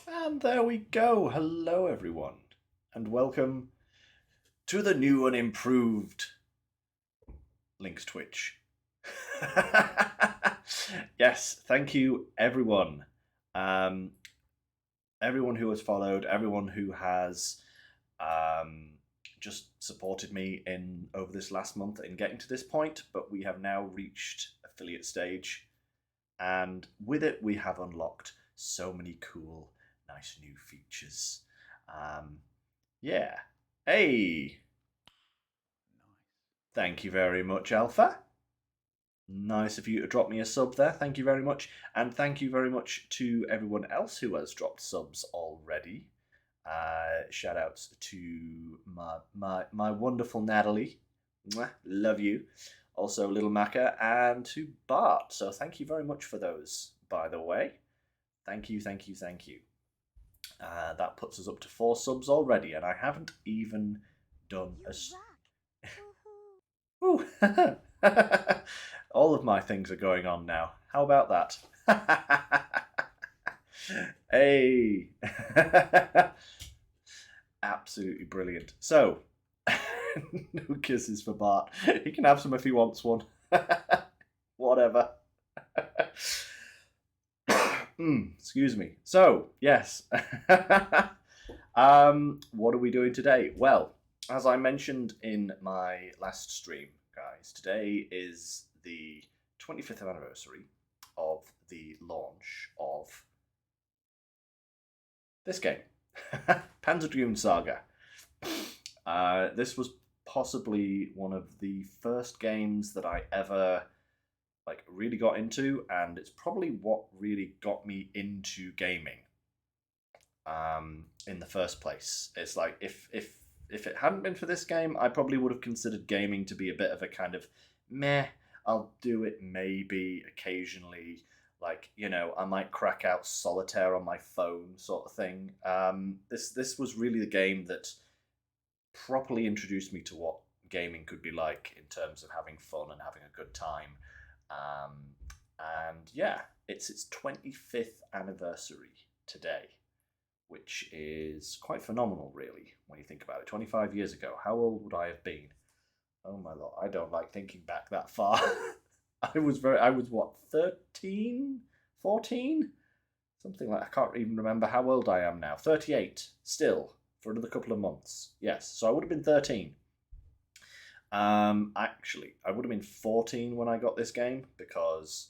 And there we go. Hello, everyone, and welcome to the new and improved Lynx Twitch. Yes, thank you, everyone. Um, everyone who has followed, everyone who has just supported me in over this last month in getting to this point. But we have now reached affiliate stage, and with it, we have unlocked so many cool, nice new features. Um, yeah. Hey, thank you very much, Alpha. Nice of you to drop me a sub there. Thank you very much. And thank you very much to everyone else who has dropped subs already. Shout outs to my wonderful Natalie. Mwah, love you. Also, Little Macca and to Bart. So thank you very much for those, by the way. Thank you, thank you, thank you. That puts us up to 4 subs already, and I haven't even done a. Ooh. All of my things are going on now. How about that? Hey. Absolutely brilliant. So, no kisses for Bart. He can have some if he wants one. Whatever. Excuse me. So, yes. What are we doing today? Well, as I mentioned in my last stream, guys, today is the 25th anniversary of the launch of this game, Panzer Dragoon Saga. This was possibly one of the first games that I ever really got into, and it's probably what really got me into gaming in the first place. It's like if it hadn't been for this game, I probably would have considered gaming to be a bit of a kind of meh. I'll do it maybe occasionally, I might crack out solitaire on my phone, sort of thing. This was really the game that properly introduced me to what gaming could be like in terms of having fun and having a good time. And yeah, it's its 25th anniversary today, which is quite phenomenal, really, when you think about it. 25 years ago, how old would I have been? Oh my lord, I don't like thinking back that far. I was what, 13? 14? Something like, I can't even remember how old I am now. 38, still, for another couple of months. Yes, so I would have been 13. Actually, I would have been 14 when I got this game, because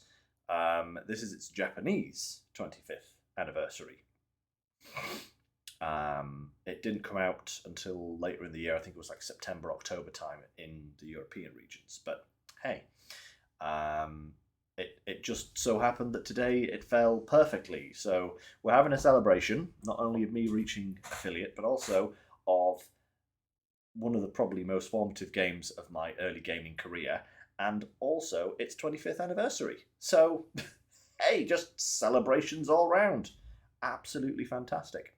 this is its Japanese 25th anniversary. It didn't come out until later in the year. I think it was like September, October time in the European regions. But hey, it just so happened that today it fell perfectly. So we're having a celebration, not only of me reaching affiliate, but also of one of the probably most formative games of my early gaming career, and also its 25th anniversary. So, hey, just celebrations all round. Absolutely fantastic.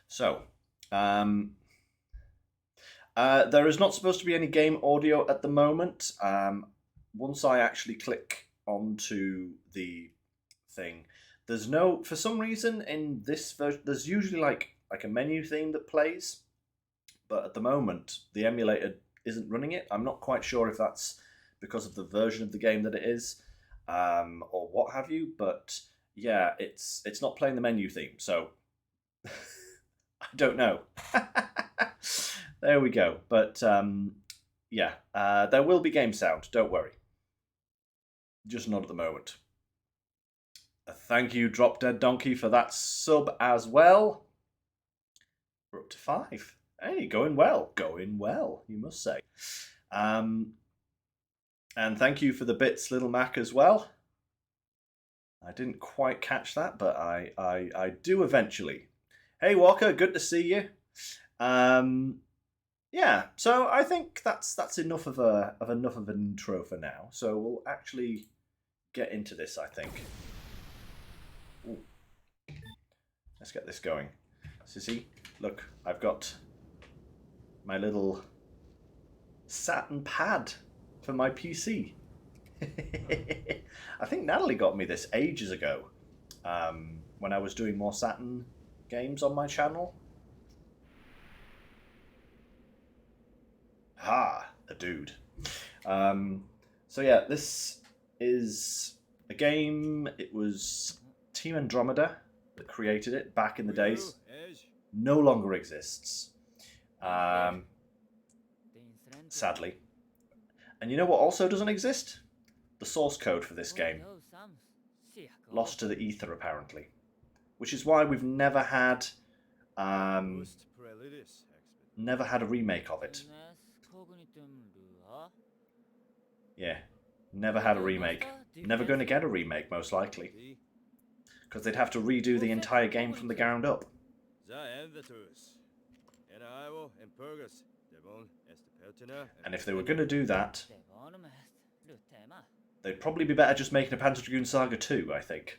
So, there is not supposed to be any game audio at the moment. Once I actually click onto the thing, there's no, for some reason in this version, there's usually like a menu theme that plays, but at the moment the emulator isn't running it. I'm not quite sure if that's because of the version of the game that it is, or what have you. But yeah, it's not playing the menu theme, so I don't know. There we go. But yeah, there will be game sound. Don't worry. Just not at the moment. Thank you, Drop Dead Donkey, for that sub as well. We're up to 5. Hey, going well. Going well, you must say. And thank you for the bits, Little Mac, as well. I didn't quite catch that, but I do eventually. Hey, Walker, good to see you. Yeah, so I think that's enough of an intro for now. So we'll actually get into this, I think. Ooh. Let's get this going. Sissy, look, I've got my little satin pad for my PC. I think Natalie got me this ages ago, when I was doing more Saturn games on my channel. Ha, a dude. So yeah, this is a game. It was Team Andromeda that created it back in the days. No longer exists, sadly. And you know what also doesn't exist? The source code for this game. Lost to the ether, apparently. Which is why we've never had a remake of it. Yeah, never had a remake. Never going to get a remake, most likely. Because they'd have to redo the entire game from the ground up. And if they were going to do that, they'd probably be better just making a Panzer Dragoon Saga 2, I think.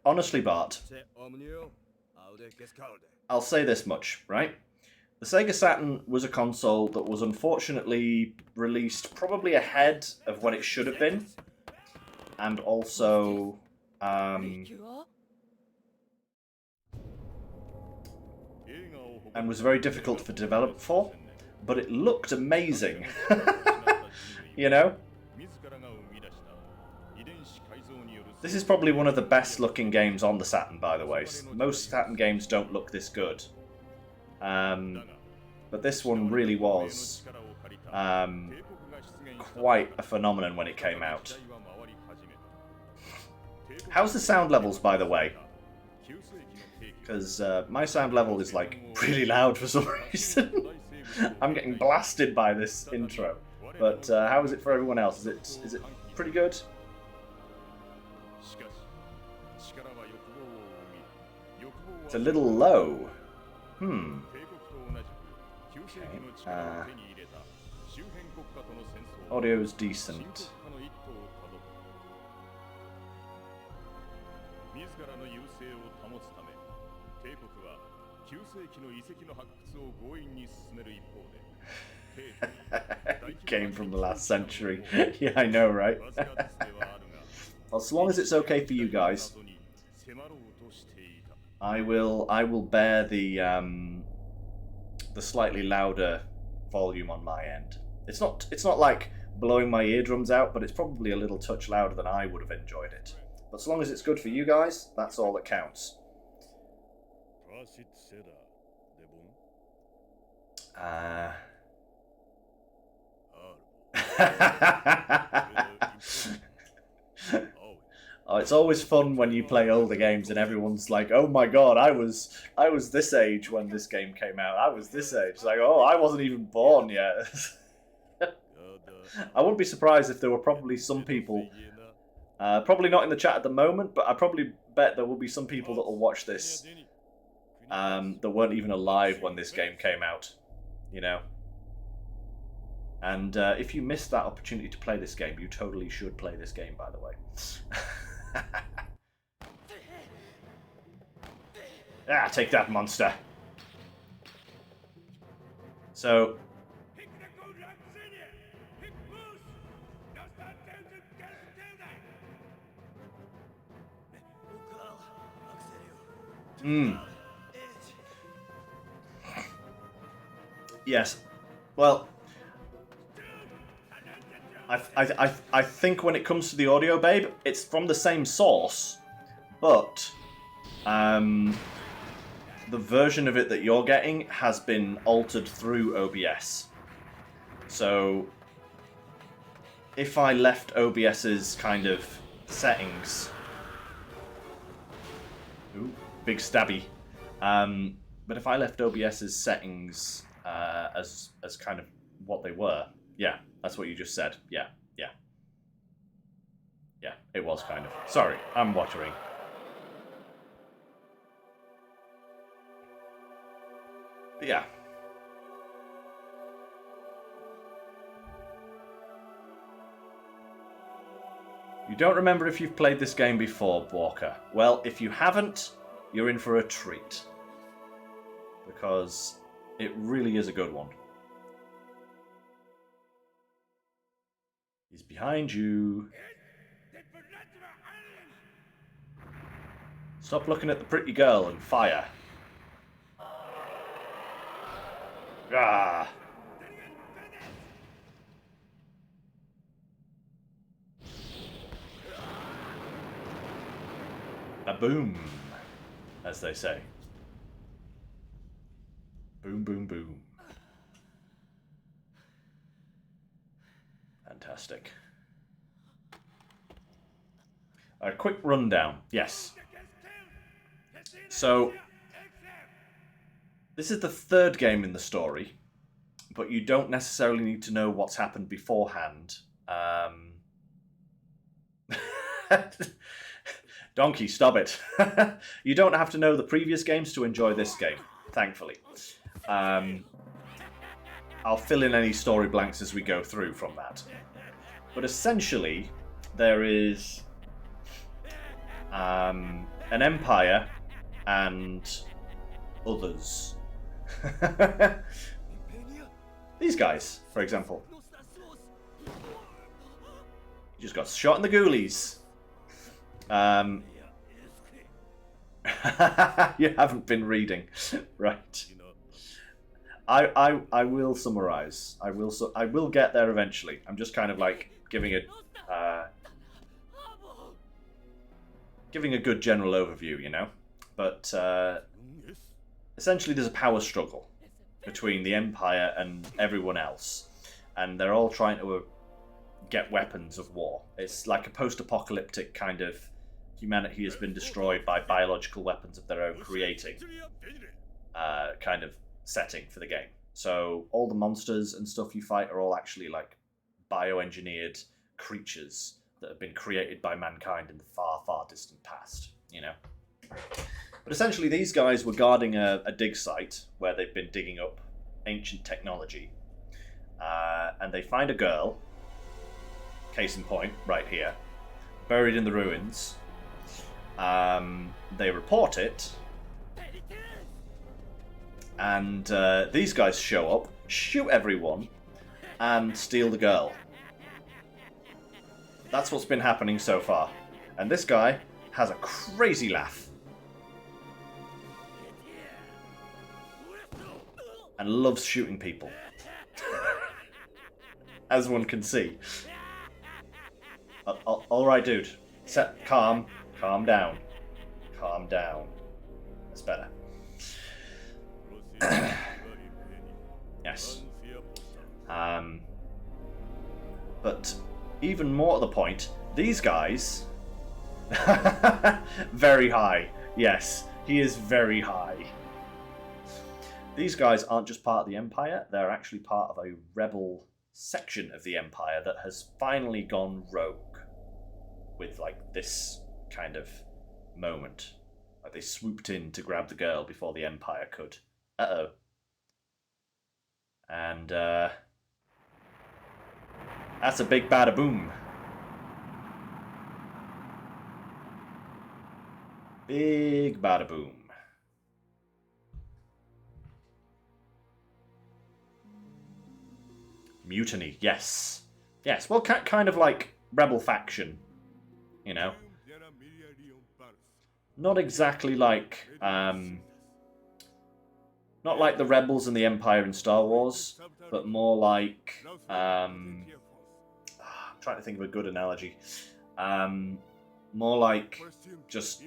Honestly, Bart, I'll say this much, right? The Sega Saturn was a console that was unfortunately released probably ahead of when it should have been. And also, and was very difficult to develop for, but it looked amazing. You know? This is probably one of the best looking games on the Saturn, by the way. Most Saturn games don't look this good. But this one really was quite a phenomenon when it came out. How's the sound levels, by the way? Because my sound level is like really loud for some reason. I'm getting blasted by this intro. But how is it for everyone else? Is it pretty good? It's a little low. Okay. Audio's decent. Came from the last century. Yeah, I know, right? Well, as long as it's okay for you guys, I will bear the slightly louder volume on my end. It's not like blowing my eardrums out, but it's probably a little touch louder than I would have enjoyed it. But as long as it's good for you guys, that's all that counts. Oh, it's always fun when you play older games and everyone's like, "Oh my god, I was this age when this game came out. I was this age." It's like, "Oh, I wasn't even born yet." I wouldn't be surprised if there were probably some people, probably not in the chat at the moment, but I probably bet there will be some people that will watch this that weren't even alive when this game came out, you know. And if you missed that opportunity to play this game, you totally should play this game, by the way. Ah, take that, monster. So, yes. Well, I think when it comes to the audio, babe, it's from the same source, but the version of it that you're getting has been altered through OBS. So if I left OBS's kind of settings, ooh, big stabby. But if I left OBS's settings as kind of what they were, yeah, that's what you just said. Yeah, it was kind of. Sorry, I'm watering. But yeah. You don't remember if you've played this game before, Walker. Well, if you haven't, you're in for a treat. Because it really is a good one. He's behind you. Stop looking at the pretty girl and fire. Ah. A boom, as they say. Boom, boom, boom. Fantastic. A quick rundown. Yes. So, this is the third game in the story, but you don't necessarily need to know what's happened beforehand. Donkey, stop it. You don't have to know the previous games to enjoy this game, thankfully. I'll fill in any story blanks as we go through from that. But essentially, there is an empire and others. These guys, for example. You just got shot in the ghoulies. You haven't been reading, right? I will summarize. I will get there eventually. I'm just kind of like giving a good general overview, you know. But essentially, there's a power struggle between the Empire and everyone else, and they're all trying to get weapons of war. It's like a post-apocalyptic kind of humanity has been destroyed by biological weapons of their own creating kind of setting for the game. So all the monsters and stuff you fight are all actually like bioengineered creatures that have been created by mankind in the far, far distant past, you know. But essentially these guys were guarding a dig site where they've been digging up ancient technology. And they find a girl, case in point, right here, buried in the ruins. They report it, and these guys show up, shoot everyone, and steal the girl. That's what's been happening so far. And this guy has a crazy laugh. And loves shooting people. As one can see. Alright, dude. Calm down. Calm down. That's better. Yes. But even more to the point, these guys... very high. Yes, he is very high. These guys aren't just part of the Empire, they're actually part of a rebel section of the Empire that has finally gone rogue with like this kind of moment. Like they swooped in to grab the girl before the Empire could. Uh-oh. And that's a big bada boom. Big bada boom. Mutiny, yes. Yes, well, kind of like rebel faction, you know. Not exactly like, not like the rebels and the Empire in Star Wars, but more like, I'm trying to think of a good analogy. More like just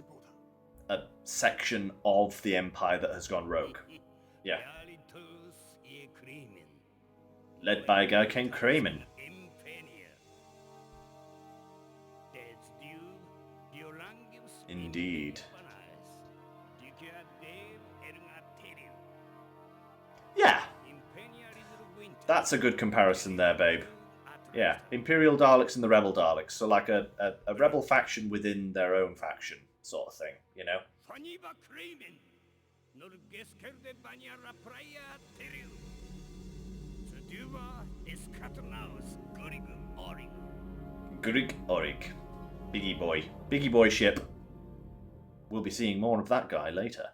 a section of the Empire that has gone rogue. Yeah. Led by a guy King Kramen. Indeed. Yeah. That's a good comparison there, babe. Yeah. Imperial Daleks and the Rebel Daleks. So like a rebel faction within their own faction sort of thing, you know? Gurig Orig. Biggie boy ship. We'll be seeing more of that guy later.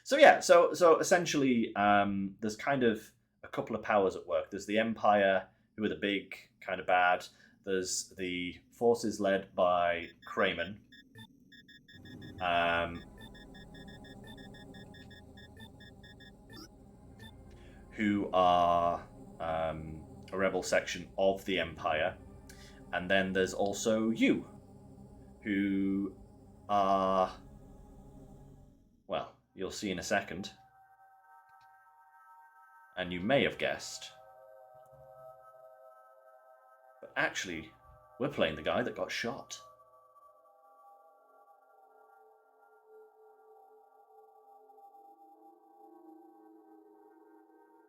So yeah, so essentially, there's kind of a couple of powers at work. There's the Empire, who are the big kind of bad. There's the forces led by Kramen, who are a rebel section of the Empire. And then there's also you, who are, well, you'll see in a second. And you may have guessed. But actually, we're playing the guy that got shot.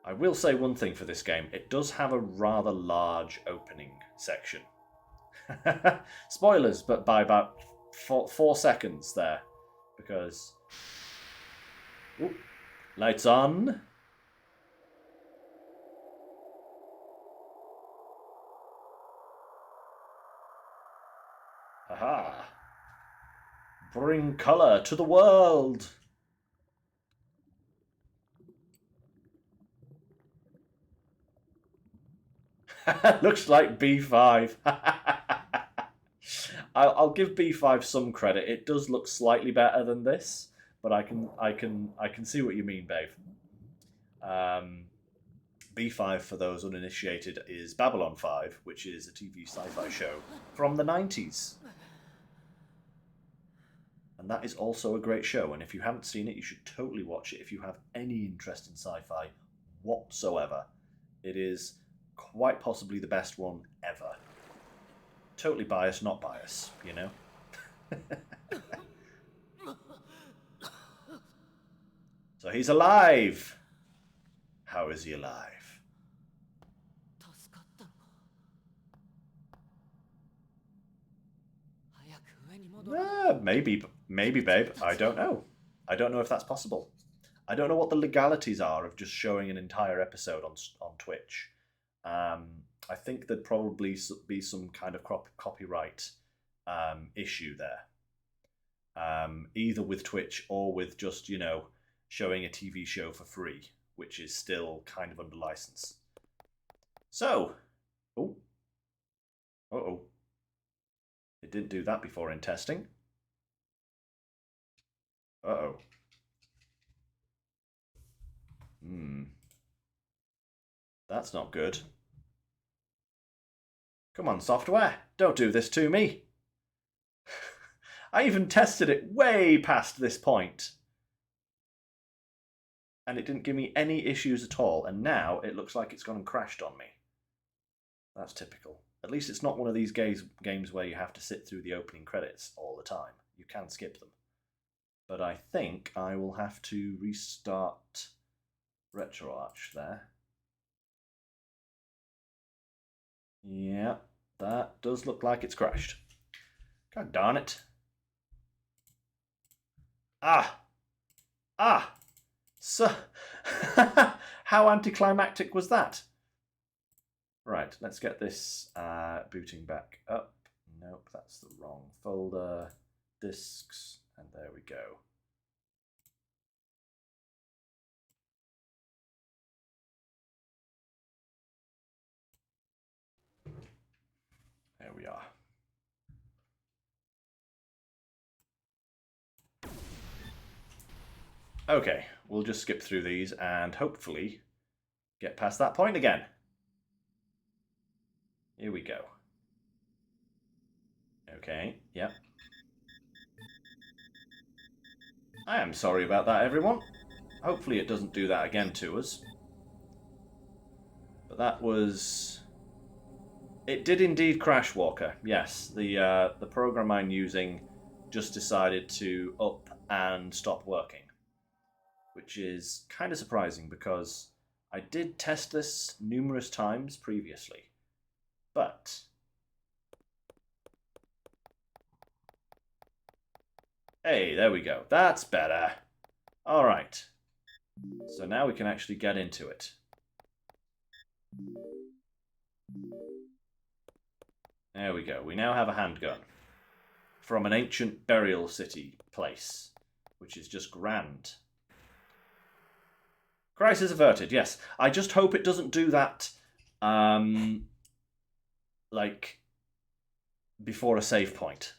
I will say one thing for this game. It does have a rather large opening section. Spoilers, but by about 4 seconds there. Because... Ooh, lights on. Haha. Bring colour to the world. Looks like B5. I'll give B5 some credit. It does look slightly better than this, but I can see what you mean, babe. B5, for those uninitiated, is Babylon 5, which is a TV sci-fi show from the 90s. And that is also a great show, and if you haven't seen it, you should totally watch it if you have any interest in sci-fi whatsoever. It is quite possibly the best one ever. Totally biased, not biased, you know? So he's alive! How is he alive? Maybe, babe. I don't know. I don't know if that's possible. I don't know what the legalities are of just showing an entire episode on Twitch. I think there'd probably be some kind of copyright issue there. Either with Twitch or with just, you know, showing a TV show for free, which is still kind of under license. So, oh. Uh-oh. It didn't do that before in testing. Uh-oh. That's not good. Come on, software. Don't do this to me. I even tested it way past this point. And it didn't give me any issues at all. And now it looks like it's gone and crashed on me. That's typical. At least it's not one of these games where you have to sit through the opening credits all the time. You can skip them. But I think I will have to restart RetroArch there. Yeah, that does look like it's crashed. God darn it. So, how anticlimactic was that? Right, let's get this booting back up. Nope, that's the wrong folder. Disks, and there we go. There we are. Okay, we'll just skip through these and hopefully get past that point again. Here we go. Okay, yep. I am sorry about that, everyone. Hopefully it doesn't do that again to us. But that was... It did indeed crash, Walker. Yes, the program I'm using just decided to up and stop working. Which is kind of surprising because I did test this numerous times previously. But... Hey, there we go. That's better. Alright. So now we can actually get into it. There we go. We now have a handgun from an ancient burial city place, which is just grand. Crisis averted, yes. I just hope it doesn't do that, like, before a save point.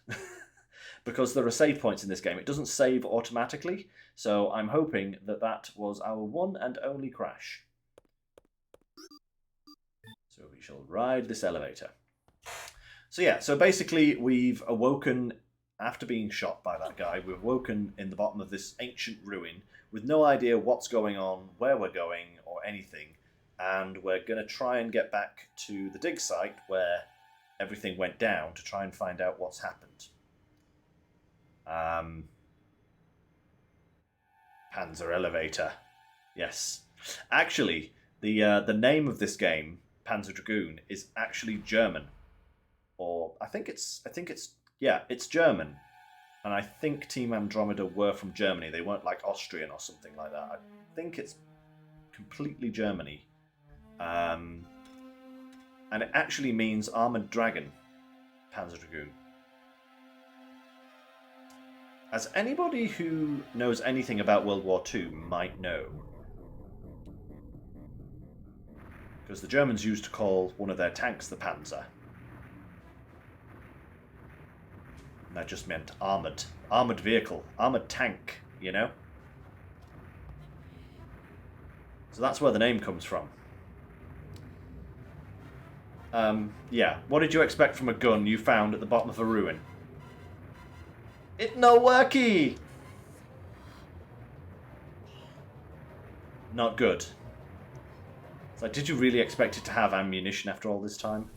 Because there are save points in this game. It doesn't save automatically, so I'm hoping that that was our one and only crash. So we shall ride this elevator. So yeah, so basically we've awoken, after being shot by that guy, we've awoken in the bottom of this ancient ruin with no idea what's going on, where we're going, or anything. And we're going to try and get back to the dig site where everything went down to try and find out what's happened. Panzer elevator. Yes. Actually, the name of this game, Panzer Dragoon, is actually German. Or I think it's German. And I think Team Andromeda were from Germany. They weren't like Austrian or something like that. I think it's completely Germany. And it actually means Armored Dragon, Panzer Dragoon. As anybody who knows anything about World War II might know, because the Germans used to call one of their tanks the Panzer. And that just meant armoured vehicle, armoured tank, you know? So that's where the name comes from. Yeah, what did you expect from a gun you found at the bottom of a ruin? It no worky! Not good. It's like, did you really expect it to have ammunition after all this time?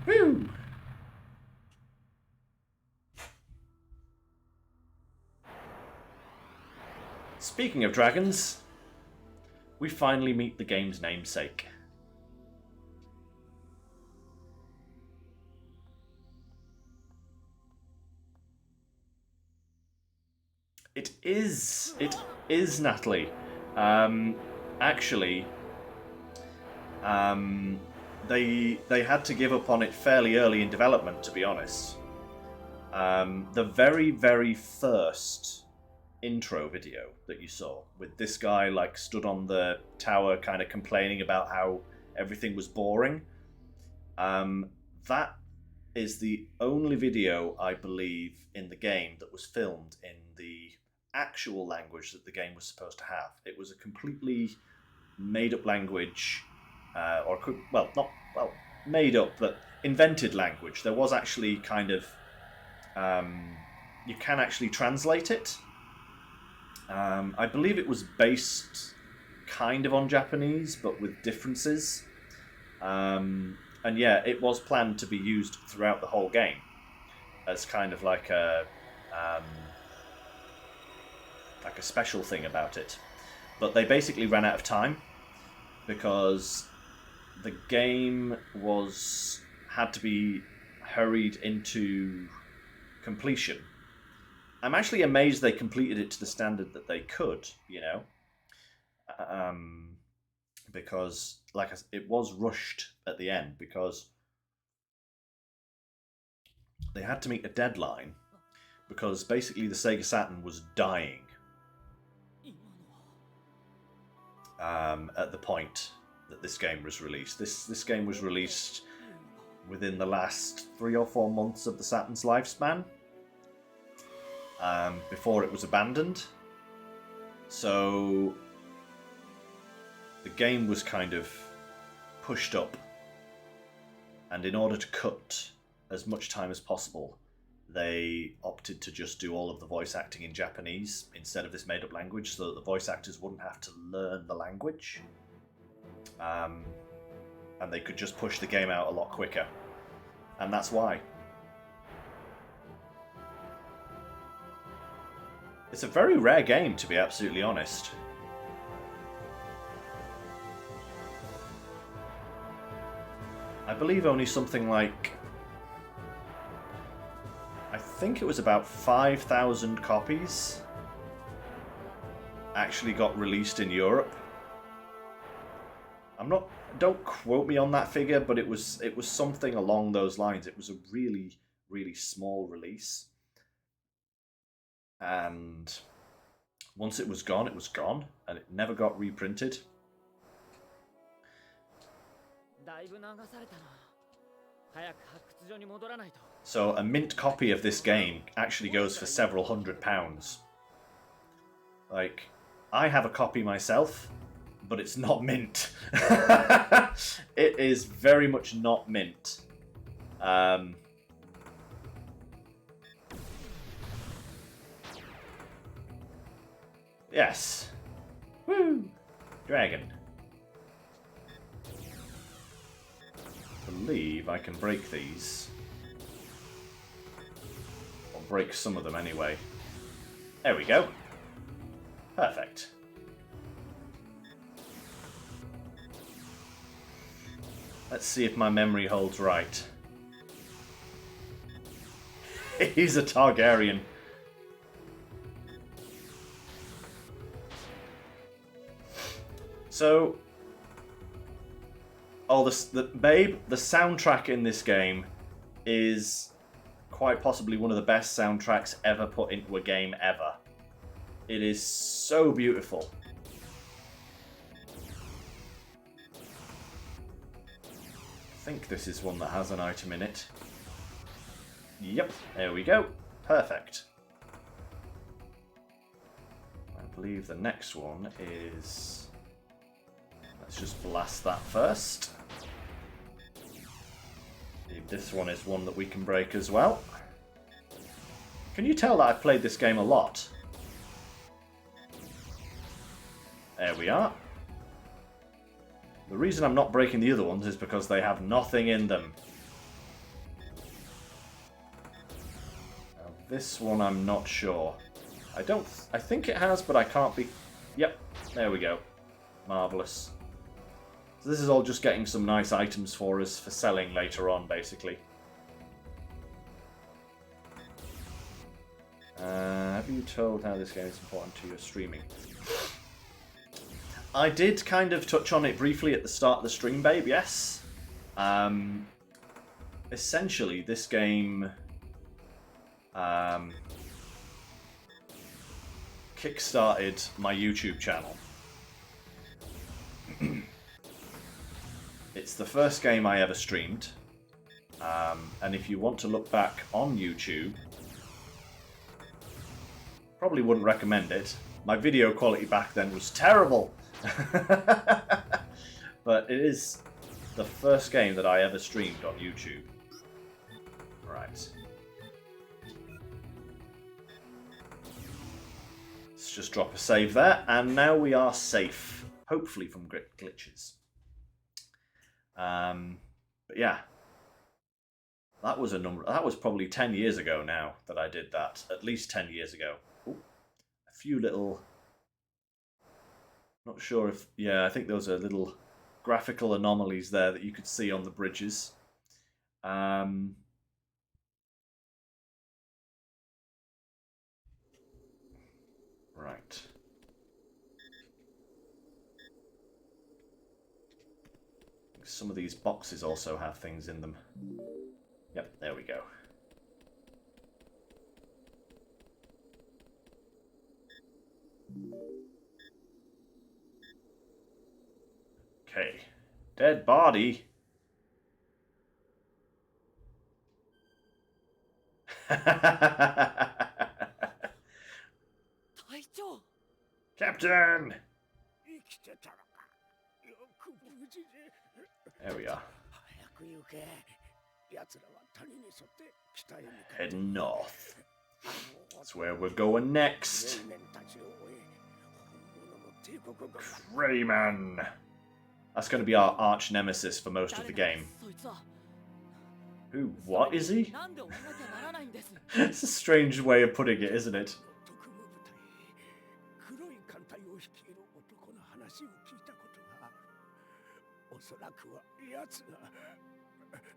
Woo! Speaking of dragons, we finally meet the game's namesake. It is Natalie. Actually, they had to give up on it fairly early in development, to be honest. The very, very first intro video that you saw, with this guy like stood on the tower kind of complaining about how everything was boring, that is the only video, I believe, in the game that was filmed in the actual language that the game was supposed to have. It was a completely made-up language, made up, but invented language. There was actually kind of, you can actually translate it. I believe it was based kind of on Japanese, but with differences. And yeah, it was planned to be used throughout the whole game as kind of like a special thing about it. But they basically ran out of time because the game had to be hurried into completion. I'm actually amazed they completed it to the standard that they could, you know, because it was rushed at the end because they had to meet a deadline because basically the Sega Saturn was dying at the point that this game was released. This game was released within the last 3 or 4 months of the Saturn's lifespan, before it was abandoned. So the game was kind of pushed up, and in order to cut as much time as possible, they opted to just do all of the voice acting in Japanese instead of this made-up language, so that the voice actors wouldn't have to learn the language. And they could just push the game out a lot quicker. And that's why. It's a very rare game, to be absolutely honest. I believe only something like, I think it was about 5,000 copies actually got released in Europe. Don't quote me on that figure, but it was something along those lines. It was a really, really small release. And once it was gone, and it never got reprinted. So a mint copy of this game actually goes for several £100s. Like, I have a copy myself, but it's not mint. It is very much not mint. Yes. Woo! Dragon. I believe I can break these. Or break some of them anyway. There we go. Perfect. Let's see if my memory holds right. He's a Targaryen. So, the soundtrack in this game is quite possibly one of the best soundtracks ever put into a game ever. It is so beautiful. I think this is one that has an item in it. Yep, there we go. Perfect. I believe the next one is... Let's just blast that first. This one is one that we can break as well. Can you tell that I've played this game a lot? There we are. The reason I'm not breaking the other ones is because they have nothing in them. Now, this one I'm not sure. I think it has, but I can't be... Yep, there we go. Marvellous. So this is all just getting some nice items for us for selling later on, basically. Have you told how this game is important to your streaming? I did kind of touch on it briefly at the start of the stream, babe, yes. Essentially, this game kickstarted my YouTube channel. It's the first game I ever streamed, and if you want to look back on YouTube, probably wouldn't recommend it. My video quality back then was terrible, but it is the first game that I ever streamed on YouTube. Right. Let's just drop a save there, and now we are safe, hopefully from glitches. But yeah, that was probably 10 years ago now that I did that. At least 10 years ago. Ooh, a few little... Not sure if... Yeah, I think those are little graphical anomalies there that you could see on the bridges. Right. Some of these boxes also have things in them. Yep, there we go. Okay. Dead body. Captain! There we are. Heading north. That's where we're going next. Crayman. That's going to be our arch nemesis for most of the game. Who? What is he? It's a strange way of putting it, isn't it?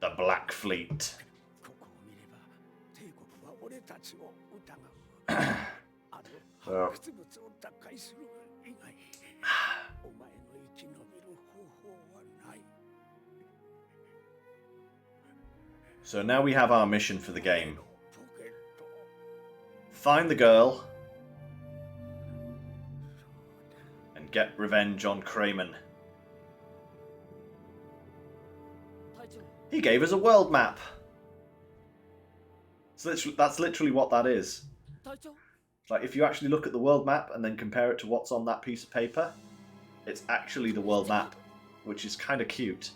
The Black Fleet. So now we have our mission for the game. Find the girl and get revenge on Kramen. He gave us a world map. That's literally what that is. Like, if you actually look at the world map and then compare it to what's on that piece of paper, it's actually the world map, which is kind of cute.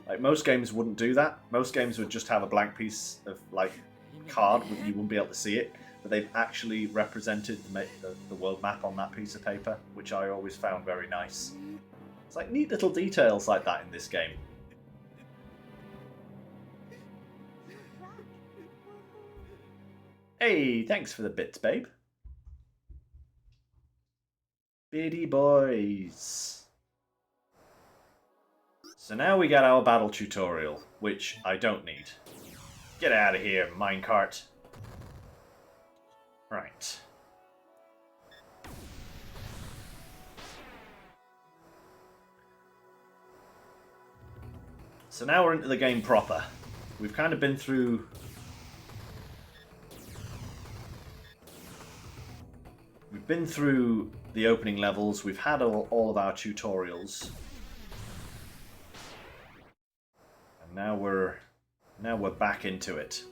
Like, most games wouldn't do that. Most games would just have a blank piece of, like, card, but you wouldn't be able to see it. But they've actually represented the world map on that piece of paper, which I always found very nice. It's like neat little details like that in this game. Hey, thanks for the bits, babe. Biddy boys. So now we got our battle tutorial, which I don't need. Get out of here, minecart. Right. So now we're into the game proper. We've kind of been through... We've been through the opening levels. We've had all of our tutorials. And now we're back into it.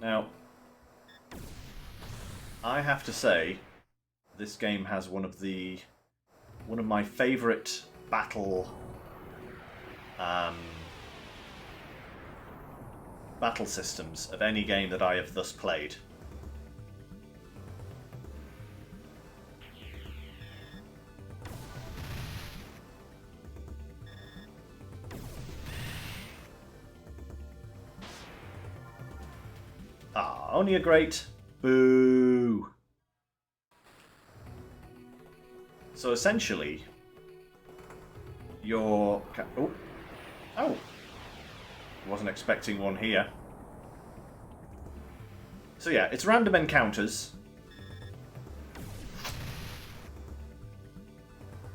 Now, I have to say, this game has one of my favourite battle systems of any game that I have thus played. Only a great. Boo. So essentially, you're... Oh! Wasn't expecting one here. So yeah, it's random encounters.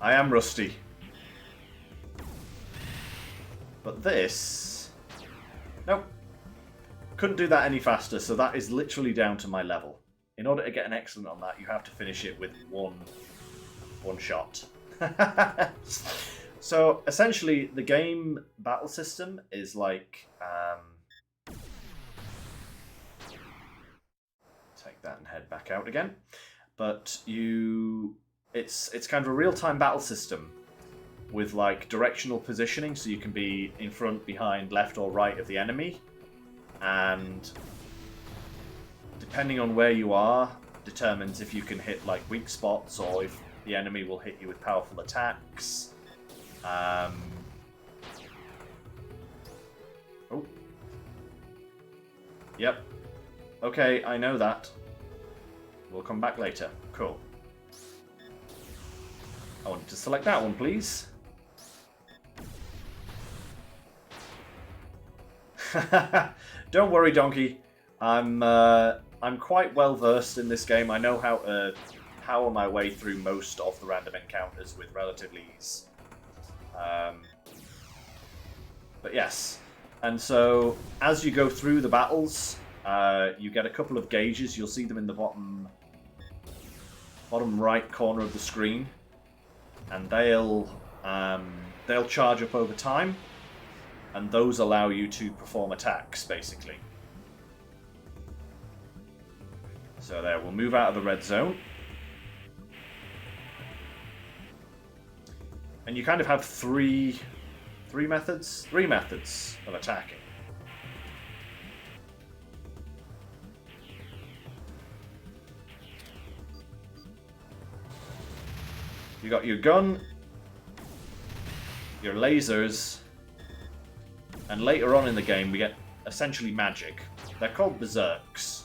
I am rusty. But this... Nope. Couldn't do that any faster, so that is literally down to my level. In order to get an excellent on that, you have to finish it with one shot. So essentially, the game battle system is like take that and head back out again. But it's kind of a real-time battle system with like directional positioning, so you can be in front, behind, left, or right of the enemy. And depending on where you are, determines if you can hit like weak spots or if the enemy will hit you with powerful attacks. Oh. Yep. Okay, I know that. We'll come back later. Cool. I want to select that one, please. Don't worry, Donkey. I'm quite well versed in this game. I know how to power my way through most of the random encounters with relative ease. But yes, and so as you go through the battles, you get a couple of gauges. You'll see them in the bottom right corner of the screen, and they'll charge up over time. And those allow you to perform attacks, basically. So there, we'll move out of the red zone. And you kind of have three methods of attacking. You got your gun, your lasers, and later on in the game we get essentially magic. They're called berserks.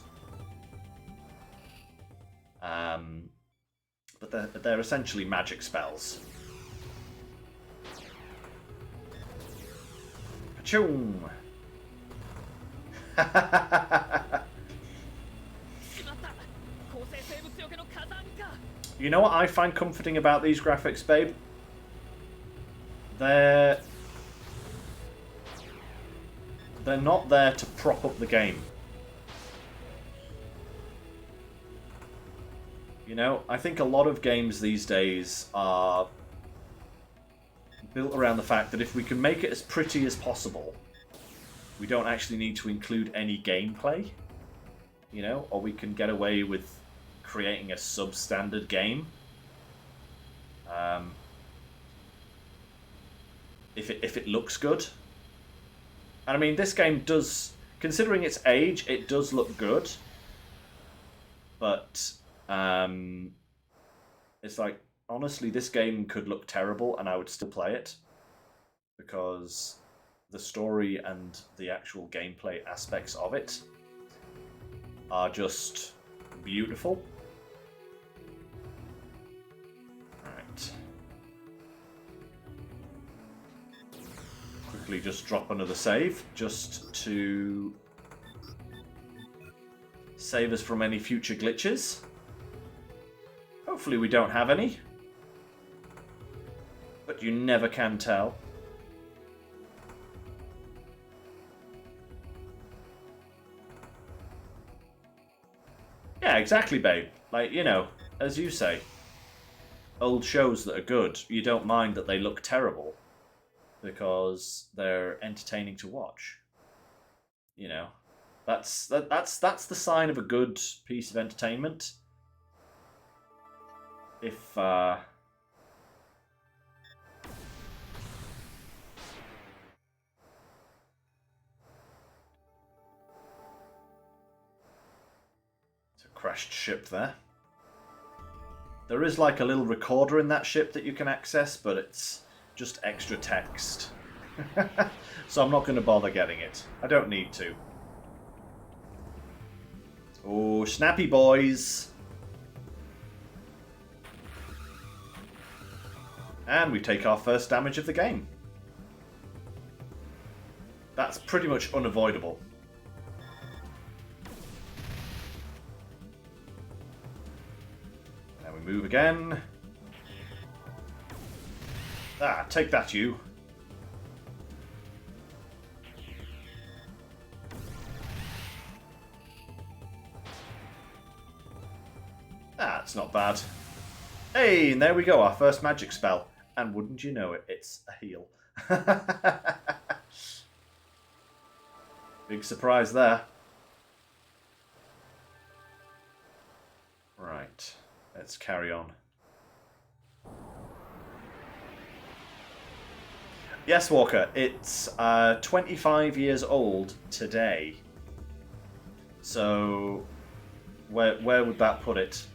But they're essentially magic spells. Pachoom! You know what I find comforting about these graphics, babe? They're not there to prop up the game. You know, I think a lot of games these days are built around the fact that if we can make it as pretty as possible, we don't actually need to include any gameplay. You know, or we can get away with creating a substandard game. If it looks good. And I mean, this game does, considering its age, it does look good. But it's like, honestly, this game could look terrible and I would still play it. Because the story and the actual gameplay aspects of it are just beautiful. Alright. Quickly just drop another save, just to save us from any future glitches. Hopefully we don't have any. But you never can tell. Yeah, exactly, babe. Like, you know, as you say, old shows that are good, you don't mind that they look terrible because they're entertaining to watch. You know, that's the sign of a good piece of entertainment. If crashed ship there. There is like a little recorder in that ship that you can access, but it's just extra text. So I'm not going to bother getting it. I don't need to. Oh, snappy boys. And we take our first damage of the game. That's pretty much unavoidable. Move again. Ah, take that, you. That's not bad. Hey, and there we go, our first magic spell. And wouldn't you know it, it's a heal. Big surprise there. Right. Let's carry on. Yes, Walker, it's 25 years old today. So, where would that put it?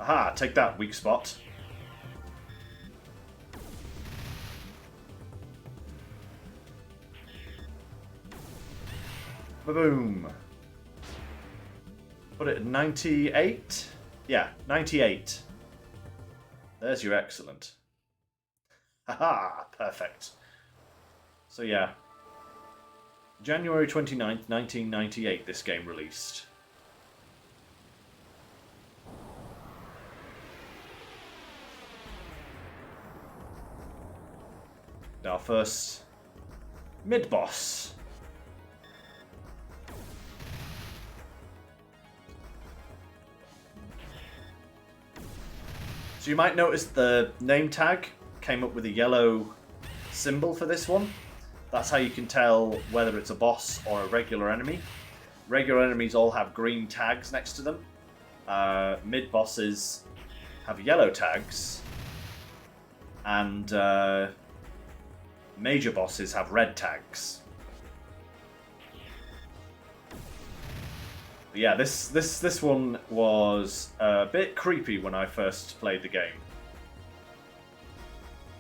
Aha, take that, weak spot. Boom. Put it at 98? Yeah, 98. There's your excellent. Haha, perfect. So yeah. January 29th, 1998 this game released. Our first mid-boss. So you might notice the name tag came up with a yellow symbol for this one. That's how you can tell whether it's a boss or a regular enemy. Regular enemies all have green tags next to them. Mid-bosses have yellow tags. And major bosses have red tags. Yeah, this one was a bit creepy when I first played the game.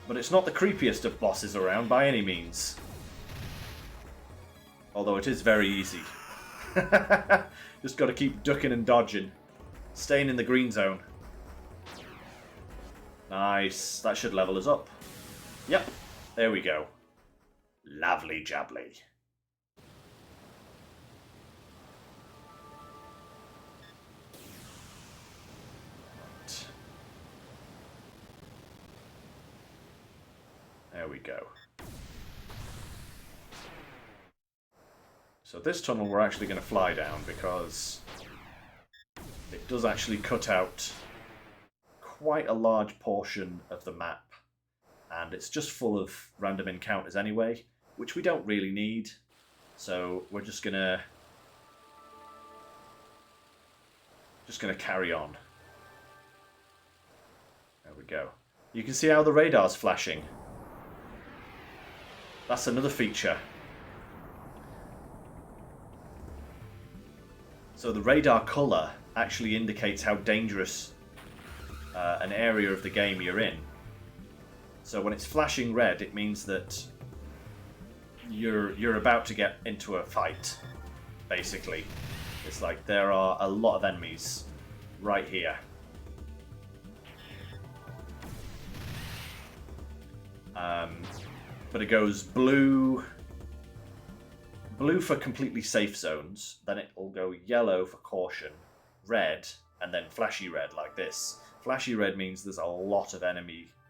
But it's not the creepiest of bosses around by any means. Although it is very easy. Just got to keep ducking and dodging. Staying in the green zone. Nice. That should level us up. Yep. There we go. Lovely jubbly. There we go. So this tunnel we're actually going to fly down because it does actually cut out quite a large portion of the map. And it's just full of random encounters anyway, which we don't really need. So we're just gonna carry on. There we go. You can see how the radar's flashing. That's another feature. So the radar colour actually indicates how dangerous an area of the game you're in. So when it's flashing red, it means that you're about to get into a fight, basically. It's like there are a lot of enemies right here. But it goes blue for completely safe zones, then it will go yellow for caution, red, and then flashy red like this. Flashy red means there's a lot of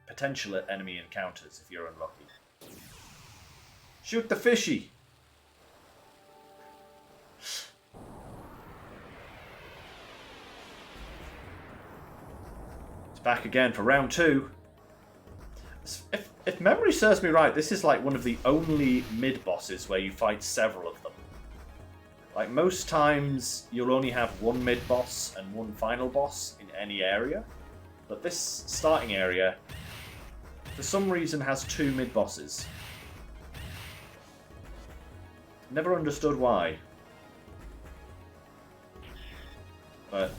potential enemy encounters if you're unlucky. Shoot the fishy! It's back again for round 2. If memory serves me right, this is like one of the only mid-bosses where you fight several of them. Like most times, you'll only have one mid-boss and one final boss in any area. But this starting area, for some reason, has 2 mid-bosses. Never understood why. But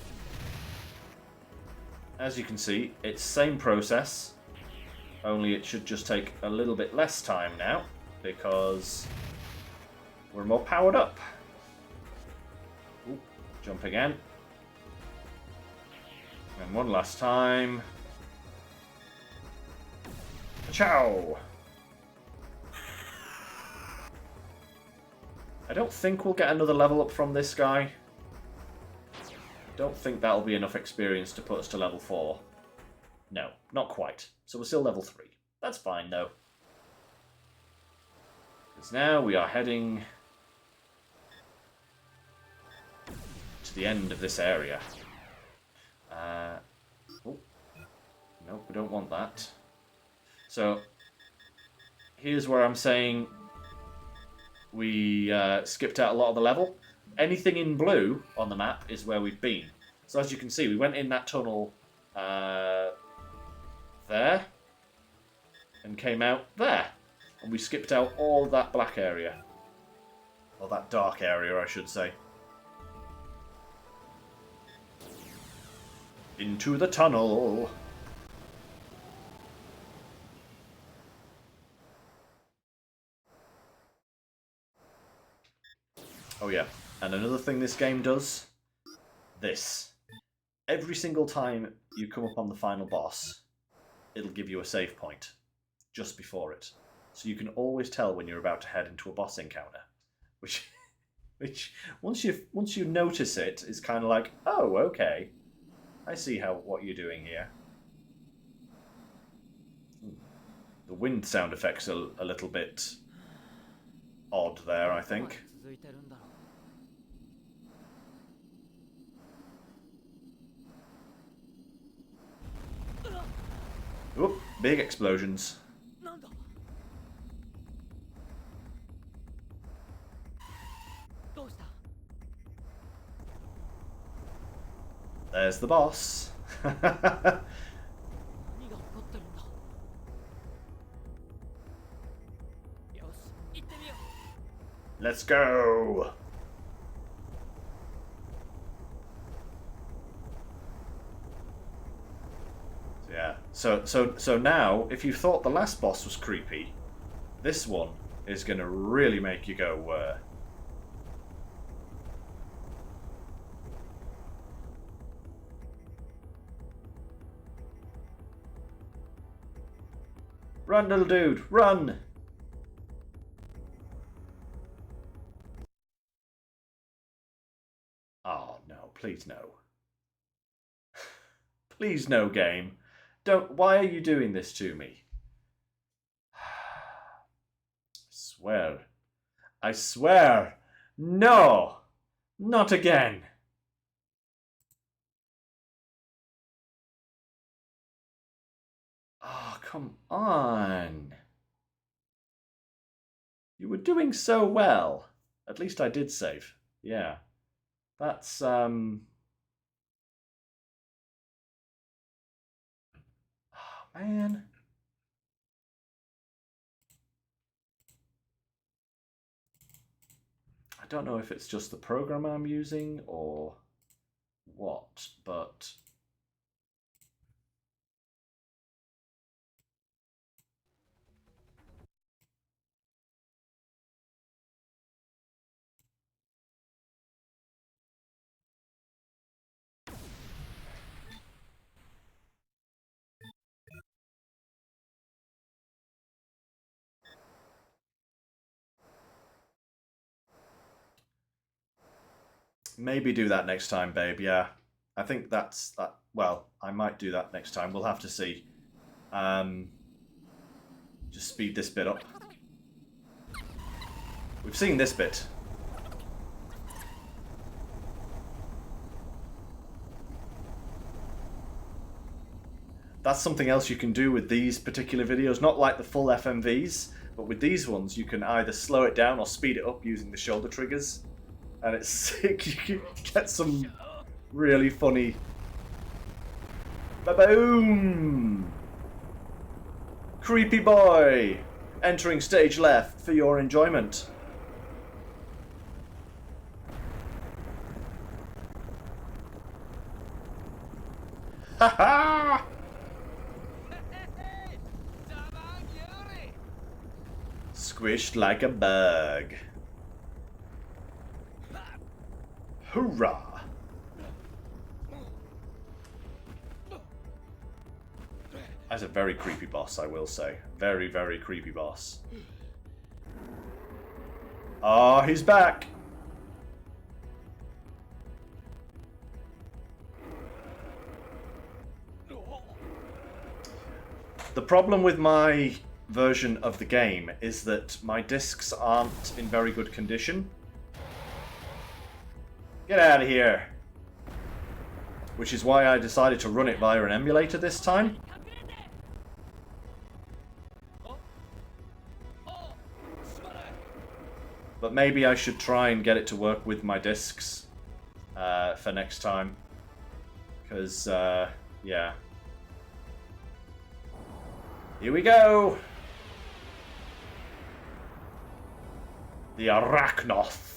as you can see, it's same process. Only it should just take a little bit less time now, because we're more powered up. Ooh, jump again. And one last time. Ciao! I don't think we'll get another level up from this guy. Don't think that'll be enough experience to put us to level 4. No, not quite. So we're still level 3. That's fine, though. Because now we are heading to the end of this area. Oh. Nope, we don't want that. So, here's where I'm saying we skipped out a lot of the level. Anything in blue on the map is where we've been. So as you can see, we went in that tunnel there and came out there. And we skipped out all that black area. Or that dark area, I should say. Into the tunnel. Oh yeah, and another thing this game does, this. Every single time you come up on the final boss, it'll give you a save point just before it. So you can always tell when you're about to head into a boss encounter. Which once you notice it, is kind of like, oh, okay. I see what you're doing here. The wind sound effects are a little bit odd there, I think. Oop, big explosions. There's the boss. Let's go. Yeah. So now, if you thought the last boss was creepy, this one is going to really make you go, Run, little dude, run! Oh, no, please no. Please no, game. Don't. Why are you doing this to me? swear. I swear. No! Not again. Oh, come on. You were doing so well. At least I did save. Yeah. That's, Oh, man. I don't know if it's just the program I'm using or what, but... Maybe do that next time, babe, yeah. I think that's that. Well, I might do that next time. We'll have to see. Just speed this bit up. We've seen this bit. That's something else you can do with these particular videos. Not like the full FMVs, but with these ones you can either slow it down or speed it up using the shoulder triggers. And it's sick. You can get some really funny... Ba-boom! Creepy boy! Entering stage left for your enjoyment. Ha ha! Squished like a bug. Hoorah! That's a very creepy boss, I will say. Very, very creepy boss. Oh, he's back! The problem with my version of the game is that my discs aren't in very good condition. Get out of here! Which is why I decided to run it via an emulator this time. But maybe I should try and get it to work with my discs for next time. Because, yeah. Here we go! The Arachnoth.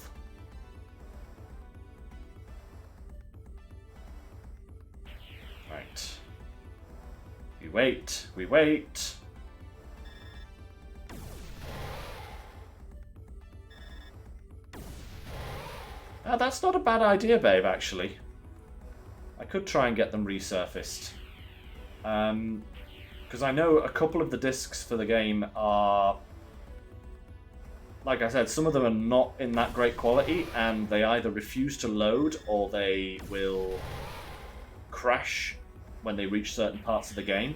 Right. We wait, we wait. Ah, that's not a bad idea, babe, actually. I could try and get them resurfaced. Because I know a couple of the discs for the game are... Like I said, some of them are not in that great quality, and they either refuse to load or they will crash when they reach certain parts of the game.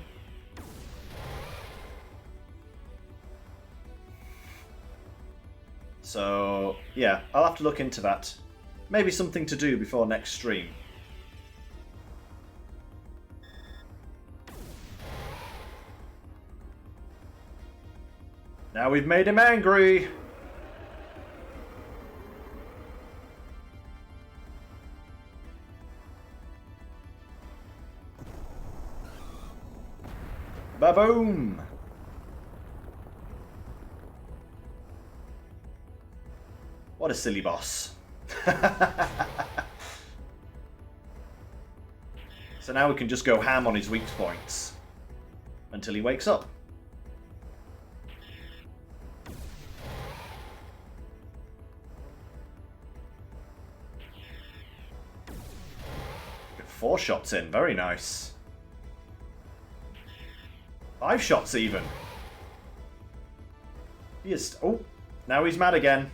So, yeah, I'll have to look into that. Maybe something to do before next stream. Now we've made him angry! Ba-boom! What a silly boss. So now we can just go ham on his weak points until he wakes up. Get 4 shots in, very nice. 5 shots even. He is... Oh, now he's mad again.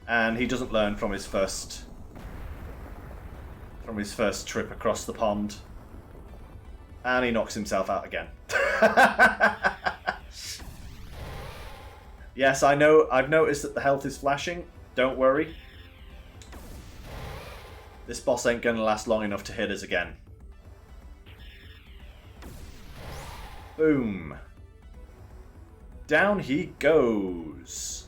And he doesn't learn from his first trip across the pond. And he knocks himself out again. Yes, I know. I've noticed that the health is flashing. Don't worry. This boss ain't going to last long enough to hit us again. Boom. Down he goes.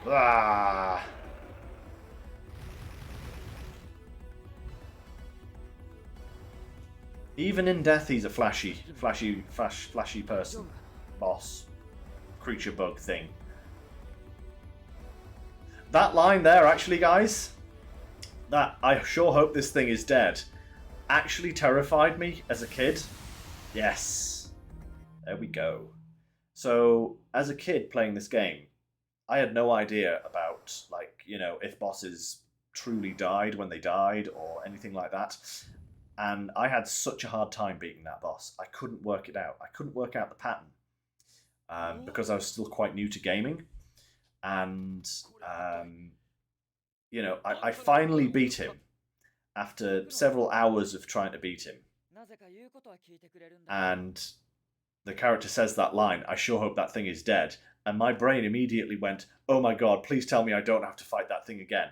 Ah. Even in death, he's a flashy person. Boss. Creature bug thing. That line there, actually, guys, that I sure hope this thing is dead, actually terrified me as a kid. Yes. There we go. So, as a kid playing this game, I had no idea about, like, you know, if bosses truly died when they died or anything like that. And I had such a hard time beating that boss. I couldn't work it out. I couldn't work out the pattern because I was still quite new to gaming. And, you know, I finally beat him after several hours of trying to beat him. And the character says that line, I sure hope that thing is dead. And my brain immediately went, oh my god, please tell me I don't have to fight that thing again.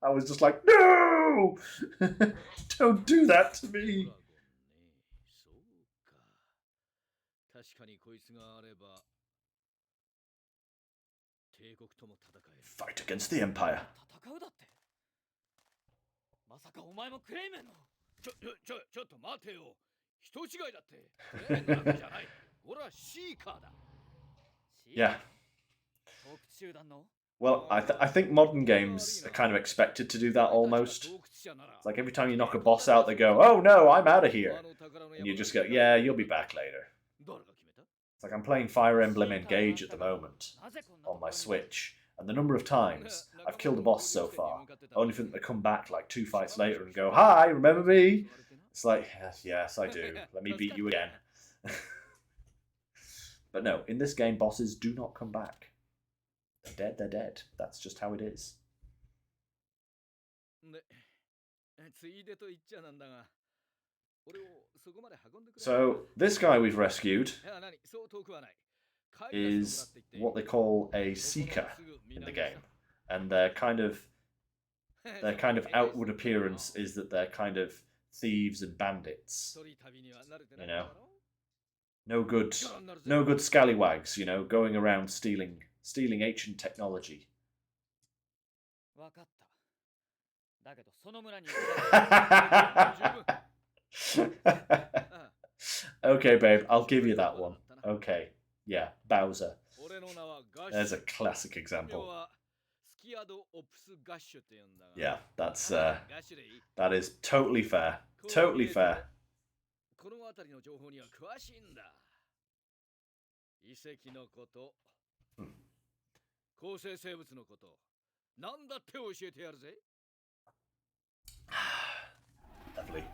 I was just like, no! Don't do that to me! Fight against the Empire. Yeah. Well, I think modern games are kind of expected to do that almost. It's like every time you knock a boss out, they go, oh no, I'm out of here. And you just go, yeah, you'll be back later. It's like I'm playing Fire Emblem Engage at the moment on my Switch. And the number of times I've killed a boss so far, only for them to come back like 2 fights later and go, hi, remember me? It's like, yes, I do. Let me beat you again. But no, in this game, bosses do not come back. They're dead, they're dead. That's just how it is. So, this guy we've rescued is what they call a seeker in the game. And their kind of outward appearance is that they're kind of thieves and bandits. You know? No good scallywags, you know, going around stealing ancient technology. Okay, babe, I'll give you that one. Okay, yeah, Bowser. There's a classic example. Yeah, that is totally fair. Totally fair. Lovely.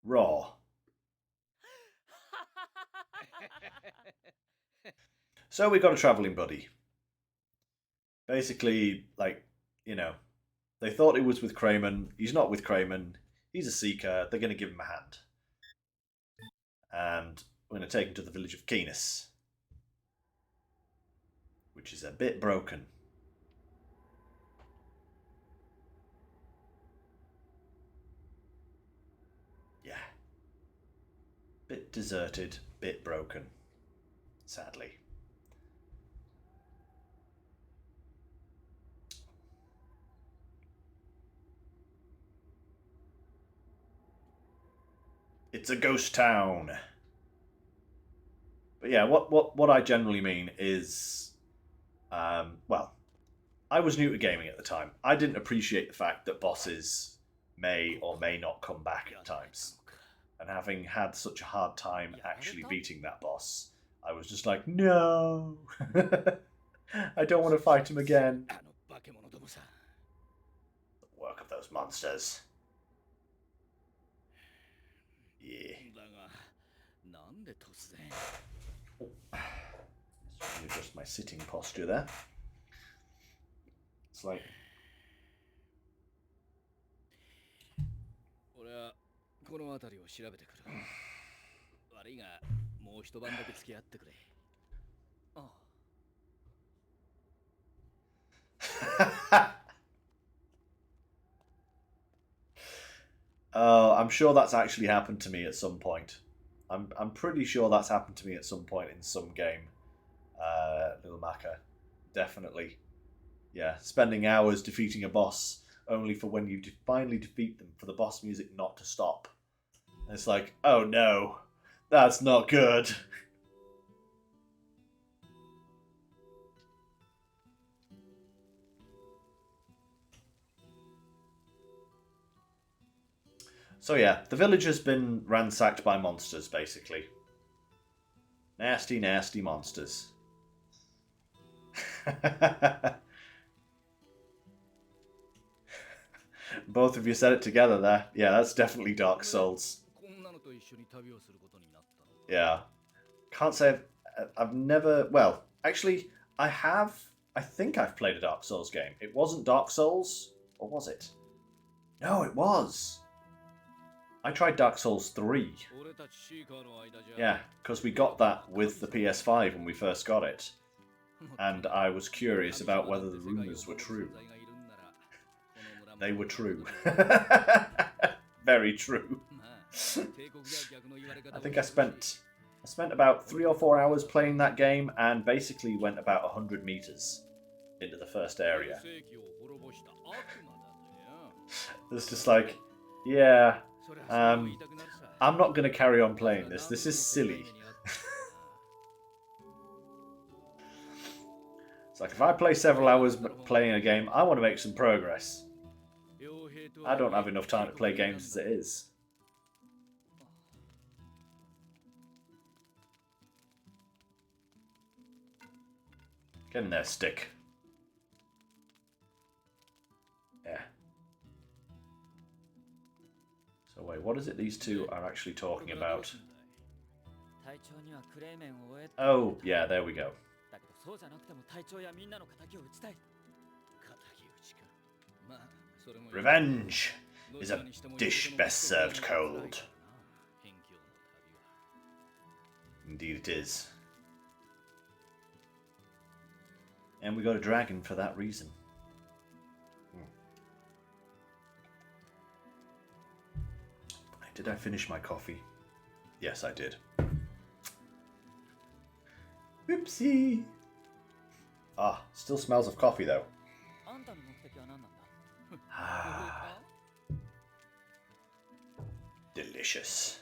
Raw. So we got a travelling buddy. Basically, like, you know, they thought he was with Crayman. He's not with Crayman. He's a seeker. They're going to give him a hand. And we're going to take him to the village of Canis, which is a bit broken. Yeah. Bit deserted, bit broken, sadly. It's a ghost town. But yeah, what I generally mean is, well, I was new to gaming at the time. I didn't appreciate the fact that bosses may or may not come back at times. And having had such a hard time actually beating that boss, I was just like, no! I don't want to fight him again. The work of those monsters. Yeah. Oh. Just adjust my sitting posture there. It's like... Oh, I'm sure that's actually happened to me at some point. I'm pretty sure that's happened to me at some point in some game. Little Macca. Definitely. Yeah, spending hours defeating a boss only for when you finally defeat them for the boss music not to stop. And it's like, oh no, that's not good. So yeah, the village has been ransacked by monsters, basically. Nasty, nasty monsters. Both of you said it together there. Yeah, that's definitely Dark Souls. Yeah. Can't say I've never... Well, actually, I have... I think I've played a Dark Souls game. It wasn't Dark Souls, or was it? No, it was. I tried Dark Souls 3. Yeah, because we got that with the PS5 when we first got it. And I was curious about whether the rumours were true. They were true. Very true. I think I spent about 3 or 4 hours playing that game and basically went about 100 meters into the first area. It's just like, yeah, I'm not going to carry on playing this. This is silly. It's like, if I play several hours playing a game, I want to make some progress. I don't have enough time to play games as it is. Get in there, stick. Yeah. So wait, what is it these two are actually talking about? Oh, yeah, there we go. Revenge is a dish best served cold. Indeed it is. And we got a dragon for that reason. Did I finish my coffee? Yes, I did. Oopsie! Ah, still smells of coffee though. Ah. Delicious.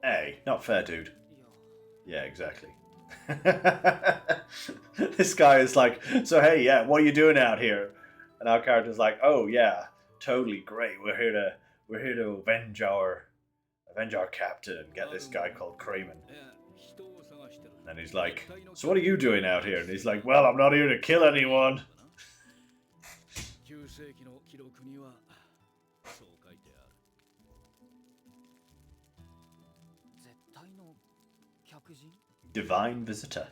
Hey, not fair, dude. Yeah, exactly. This guy is like, so hey, yeah, what are you doing out here? And our character's like, oh yeah, totally great. We're here to avenge our captain and get this guy called Kramen. And he's like, so what are you doing out here? And he's like, well, I'm not here to kill anyone. Divine visitor.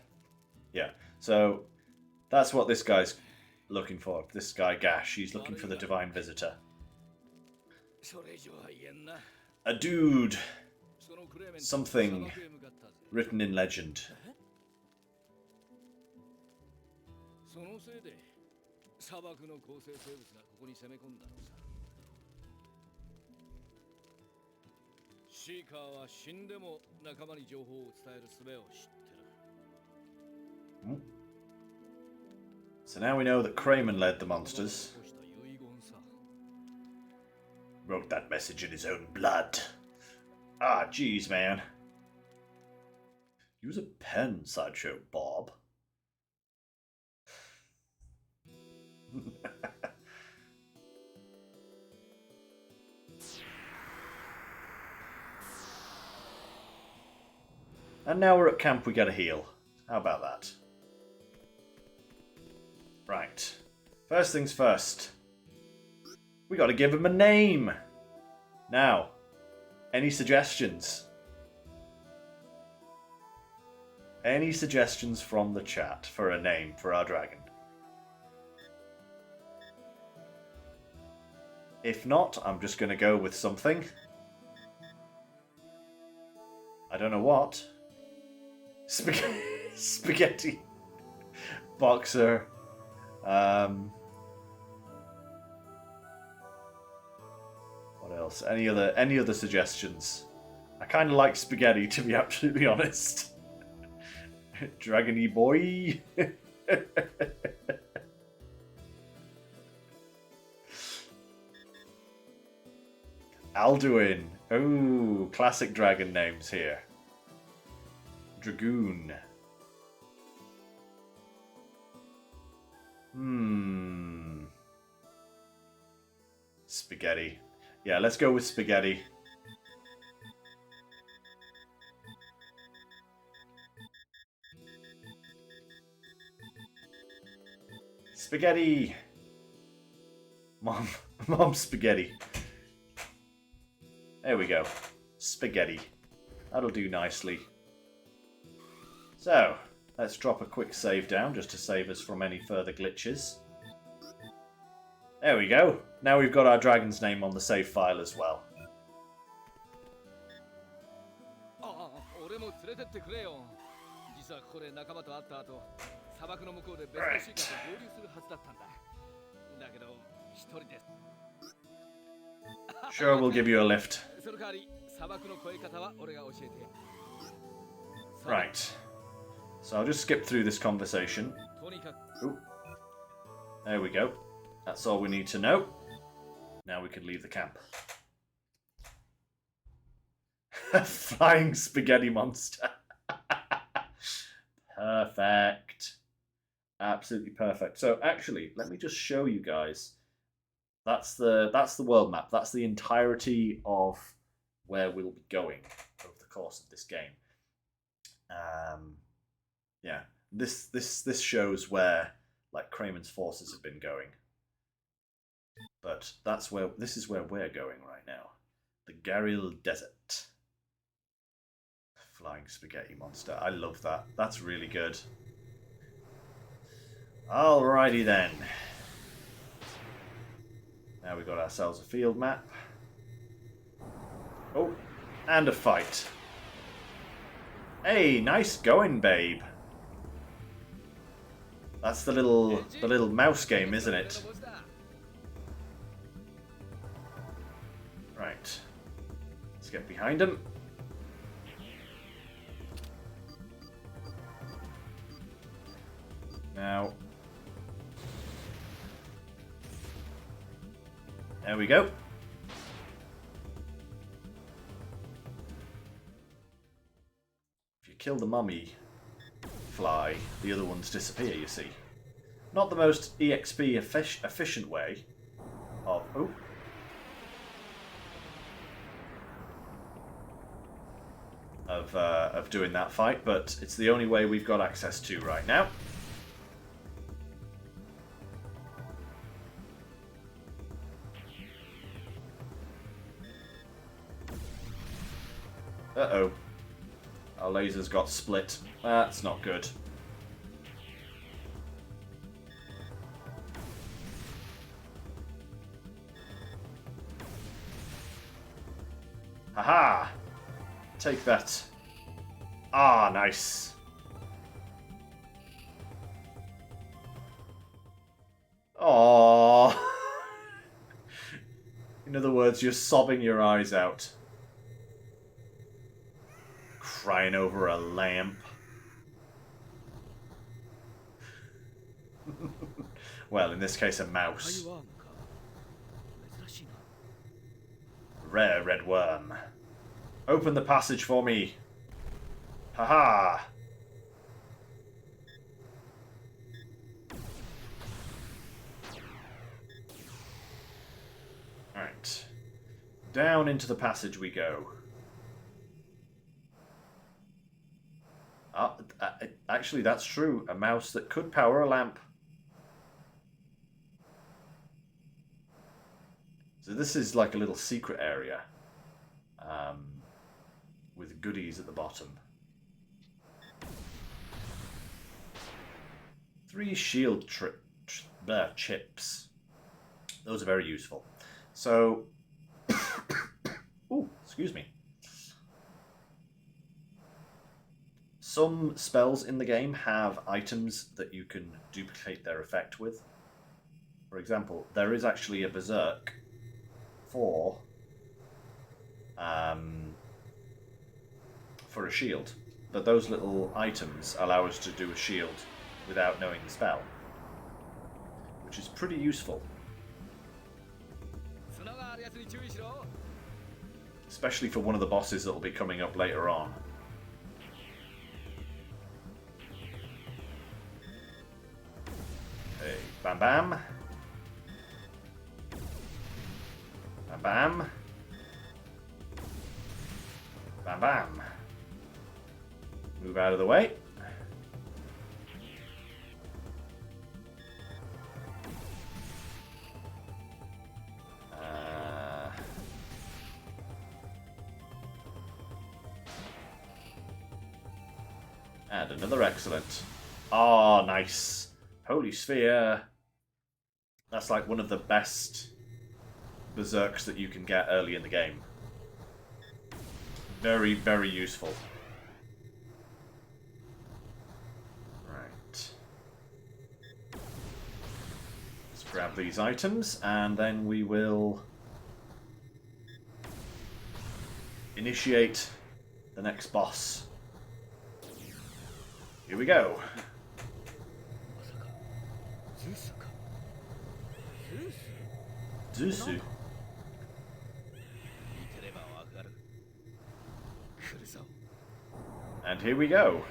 Yeah, so that's what this guy's looking for. This guy Gash, he's looking for the divine visitor. A dude. Something written in legend. So now we know that Kramen led the monsters. Wrote that message in his own blood. Ah, jeez, man. Use a pen, Sideshow Bob. And now we're at camp, we get a heal. How about that? Right. First things first. We gotta give him a name! Now, any suggestions? Any suggestions from the chat for a name for our dragon? If not, I'm just going to go with something. I don't know what. Spaghetti. Boxer. What else? Any other suggestions? I kind of like spaghetti, to be absolutely honest. Dragony boy. Alduin. Oh, classic dragon names here. Dragoon. Spaghetti. Yeah, let's go with spaghetti. Spaghetti! Mom spaghetti. There we go. Spaghetti. That'll do nicely. So, let's drop a quick save down just to save us from any further glitches. There we go. Now we've got our dragon's name on the save file as well. Right. Sure, we'll give you a lift. Right. So I'll just skip through this conversation. Ooh. There we go. That's all we need to know. Now we can leave the camp. Flying spaghetti monster. Perfect. Absolutely perfect. So actually, let me just show you guys. That's the world map. That's the entirety of where we'll be going over the course of this game. Yeah, this shows where like Kramen's forces have been going. But this is where we're going right now. The Garil Desert. Flying spaghetti monster. I love that. That's really good. Alrighty then. Now we've got ourselves a field map. Oh, and a fight. Hey, nice going, babe. That's the little mouse game, isn't it? Right. Let's get behind him. Now. There we go. If you kill the mummy fly, the other ones disappear, you see. Not the most EXP efficient way of... Oh. Of doing that fight, but it's the only way we've got access to right now. Uh-oh. Our lasers got split. That's not good. Haha! Take that. Ah, nice. Aww. In other words, you're sobbing your eyes out. Crying over a lamp. Well, in this case, a mouse. Rare red worm. Open the passage for me. Haha. Alright. Down into the passage we go. Actually, that's true. A mouse that could power a lamp. So this is like a little secret area. With goodies at the bottom. 3 shield chips. Those are very useful. So, ooh, excuse me. Some spells in the game have items that you can duplicate their effect with. For example, there is actually a Berserk for a shield. But those little items allow us to do a shield without knowing the spell, which is pretty useful. Especially for one of the bosses that will be coming up later on. Hey, bam bam. Bam bam. Bam bam. Move out of the way. And another excellent. Oh, nice. Holy Sphere. That's like one of the best berserks that you can get early in the game. Very, very useful. Right. Let's grab these items and then we will initiate the next boss. Here we go. Zusu. And here we go.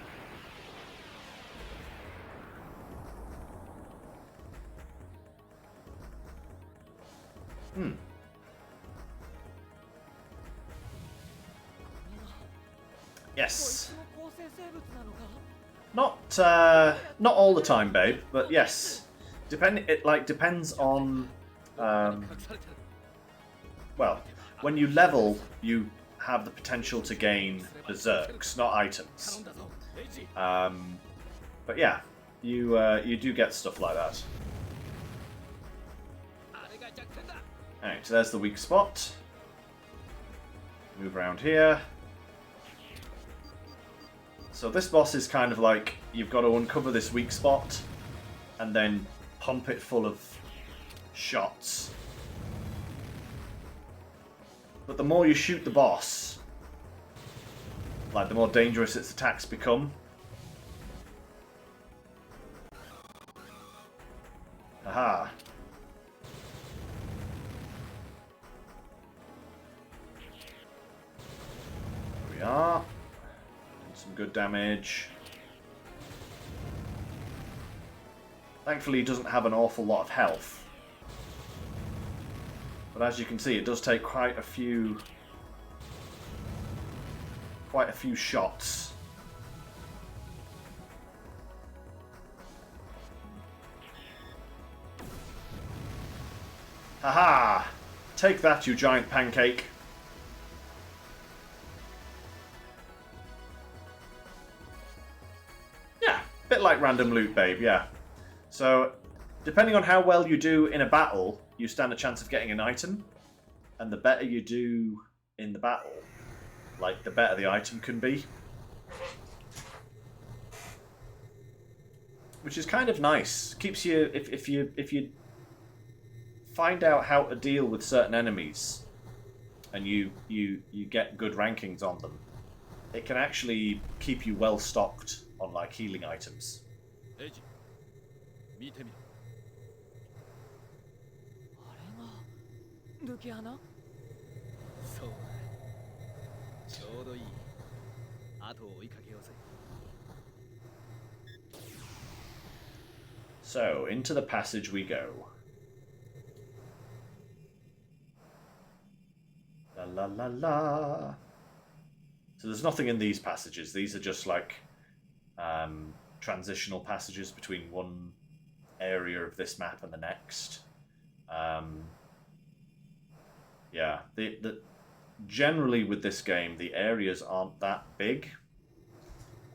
Yes. Not all the time, babe, but yes. It depends on well, when you level, you have the potential to gain berserks, not items. But yeah, you do get stuff like that. Alright, so there's the weak spot. Move around here. So this boss is kind of like, you've got to uncover this weak spot and then pump it full of shots. But the more you shoot the boss, like the more dangerous its attacks become. Aha. There we are. Doing some good damage. Thankfully, he doesn't have an awful lot of health. But as you can see, it does take quite a few shots. Haha! Take that, you giant pancake. Yeah, a bit like random loot, babe, yeah. So, depending on how well you do in a battle, you stand a chance of getting an item. And the better you do in the battle, like the better the item can be. Which is kind of nice. Keeps you, if you find out how to deal with certain enemies and you get good rankings on them, it can actually keep you well stocked on like healing items. So, into the passage we go. La la la la. So there's nothing in these passages. These are just like transitional passages between one area of this map and the next. Yeah, generally with this game, the areas aren't that big.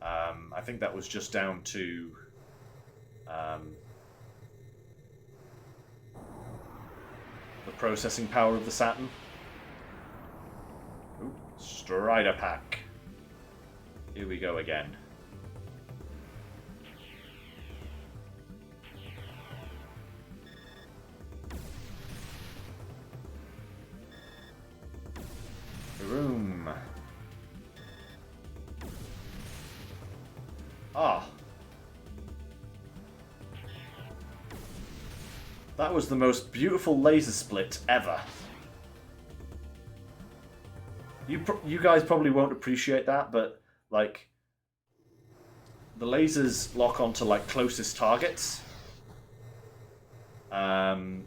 I think that was just down to the processing power of the Saturn. Ooh, Strider Pack. Here we go again. Room. Ah. That was the most beautiful laser split ever. You guys probably won't appreciate that, but like the lasers lock onto like closest targets. And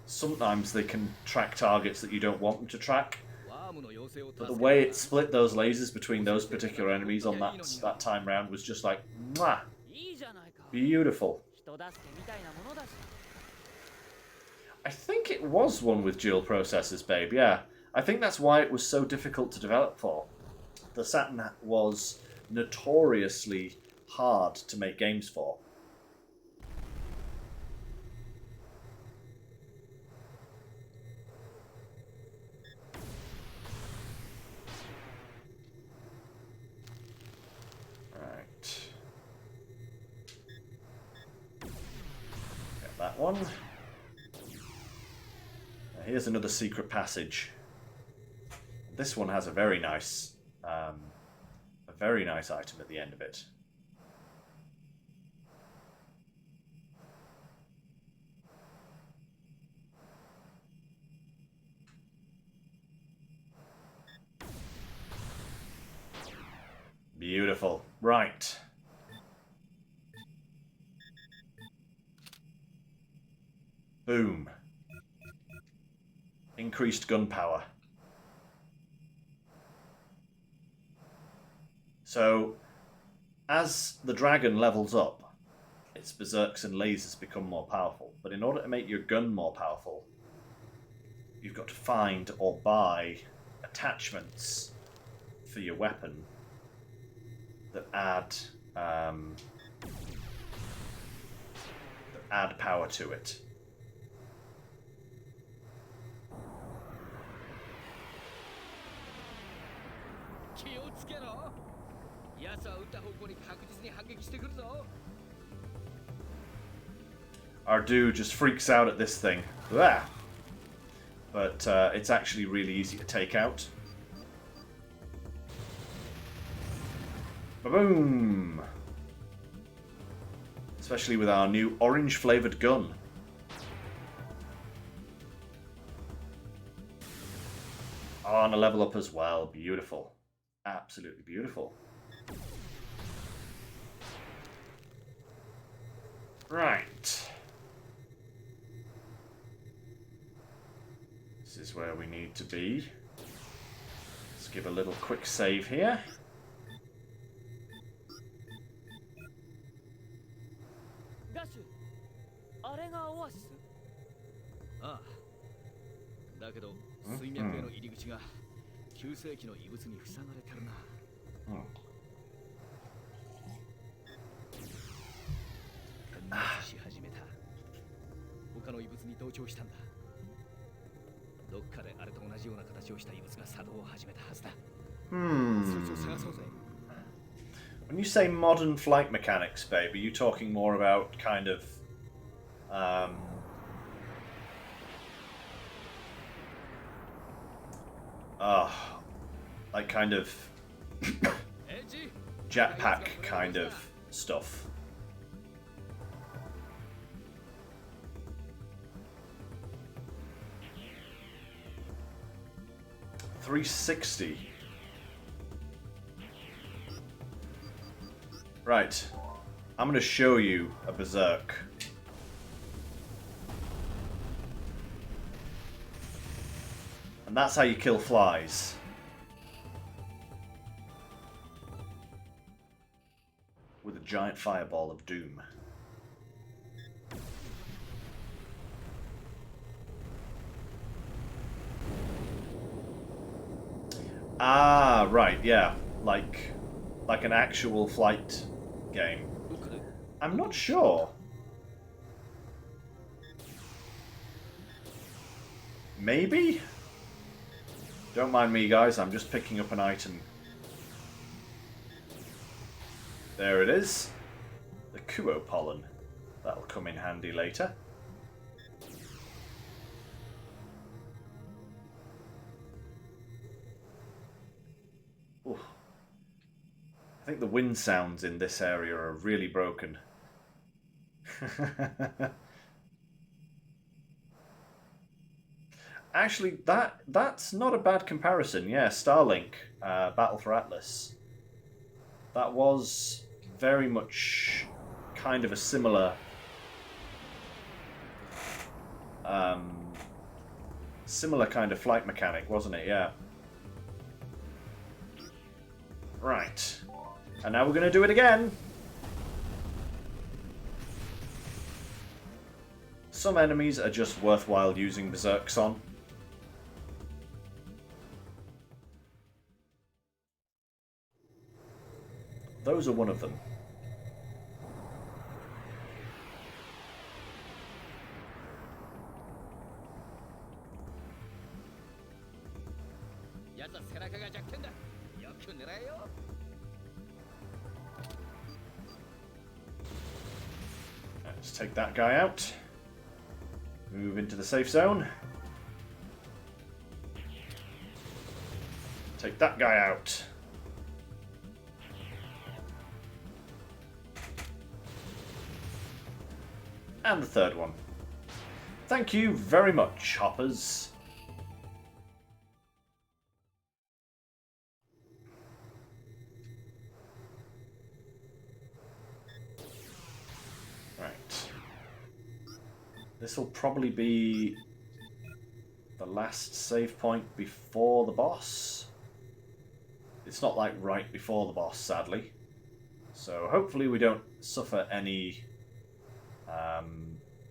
sometimes they can track targets that you don't want them to track. But the way it split those lasers between those particular enemies on that time round was just like, mwah, beautiful. I think it was one with dual processors, babe, yeah. I think that's why it was so difficult to develop for. The Saturn was notoriously hard to make games for. That one. Here's another secret passage. This one has a very nice item at the end of it. Beautiful. Right. Boom. Increased gun power. So, as the Dragon levels up, its berserks and lasers become more powerful. But in order to make your gun more powerful, you've got to find or buy attachments for your weapon that add power to it. Our dude just freaks out at this thing. Blah. But it's actually really easy to take out. Ba-boom! Especially with our new orange-flavoured gun. Oh, and a level up as well. Beautiful. Absolutely beautiful. Right. This is where we need to be. Let's give a little quick save here. When you say modern flight mechanics, babe, are you talking more about kind of like kind of jetpack kind of stuff? $360. Right. I'm going to show you a berserk. And that's how you kill flies. With a giant fireball of doom. Ah, right, yeah. Like an actual flight game. I'm not sure. Maybe? Don't mind me, guys. I'm just picking up an item. There it is. The Kuo pollen. That'll come in handy later. Ooh. I think the wind sounds in this area are really broken. Actually, that's not a bad comparison. Yeah, Starlink, Battle for Atlas. That was very much kind of a similar similar kind of flight mechanic, wasn't it? Yeah. Right. And now we're going to do it again. Some enemies are just worthwhile using Berserks on. Those are one of them. Let's take that guy out. Move into the safe zone. Take that guy out. And the third one. Thank you very much, hoppers. Right. This will probably be the last save point before the boss. It's not like right before the boss, sadly. So hopefully we don't suffer any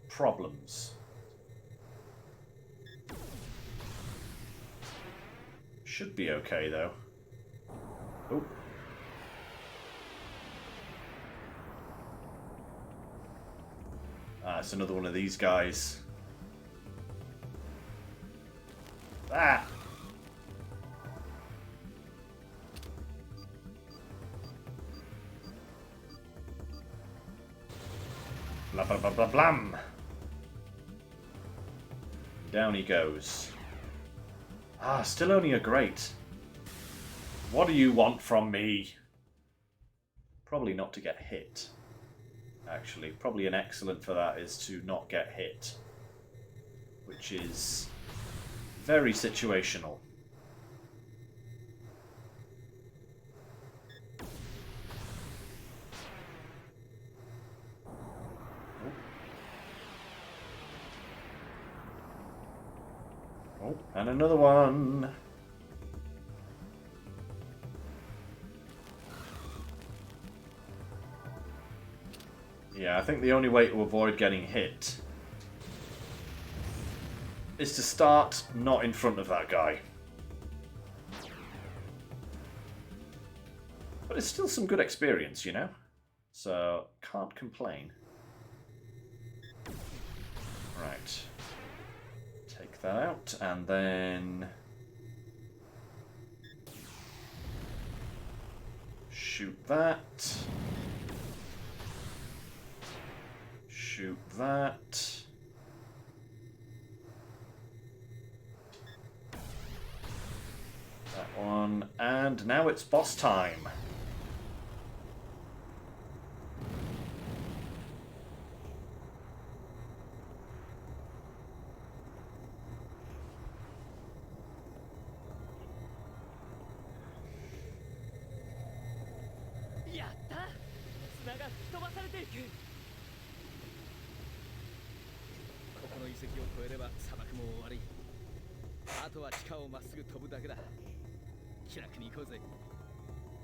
problems. Should be okay though. Oh. Ah, it's another one of these guys. Ah! Blah blah blah blah blam! Down he goes. Ah, still only a great. What do you want from me? Probably not to get hit. Actually, probably an excellent for that is to not get hit. Which is very situational. Oh, and another one. Yeah, I think the only way to avoid getting hit is to start not in front of that guy. But it's still some good experience, you know? So, can't complain. Right. Take that out, and then shoot that. Shoot that. That one, and now it's boss time.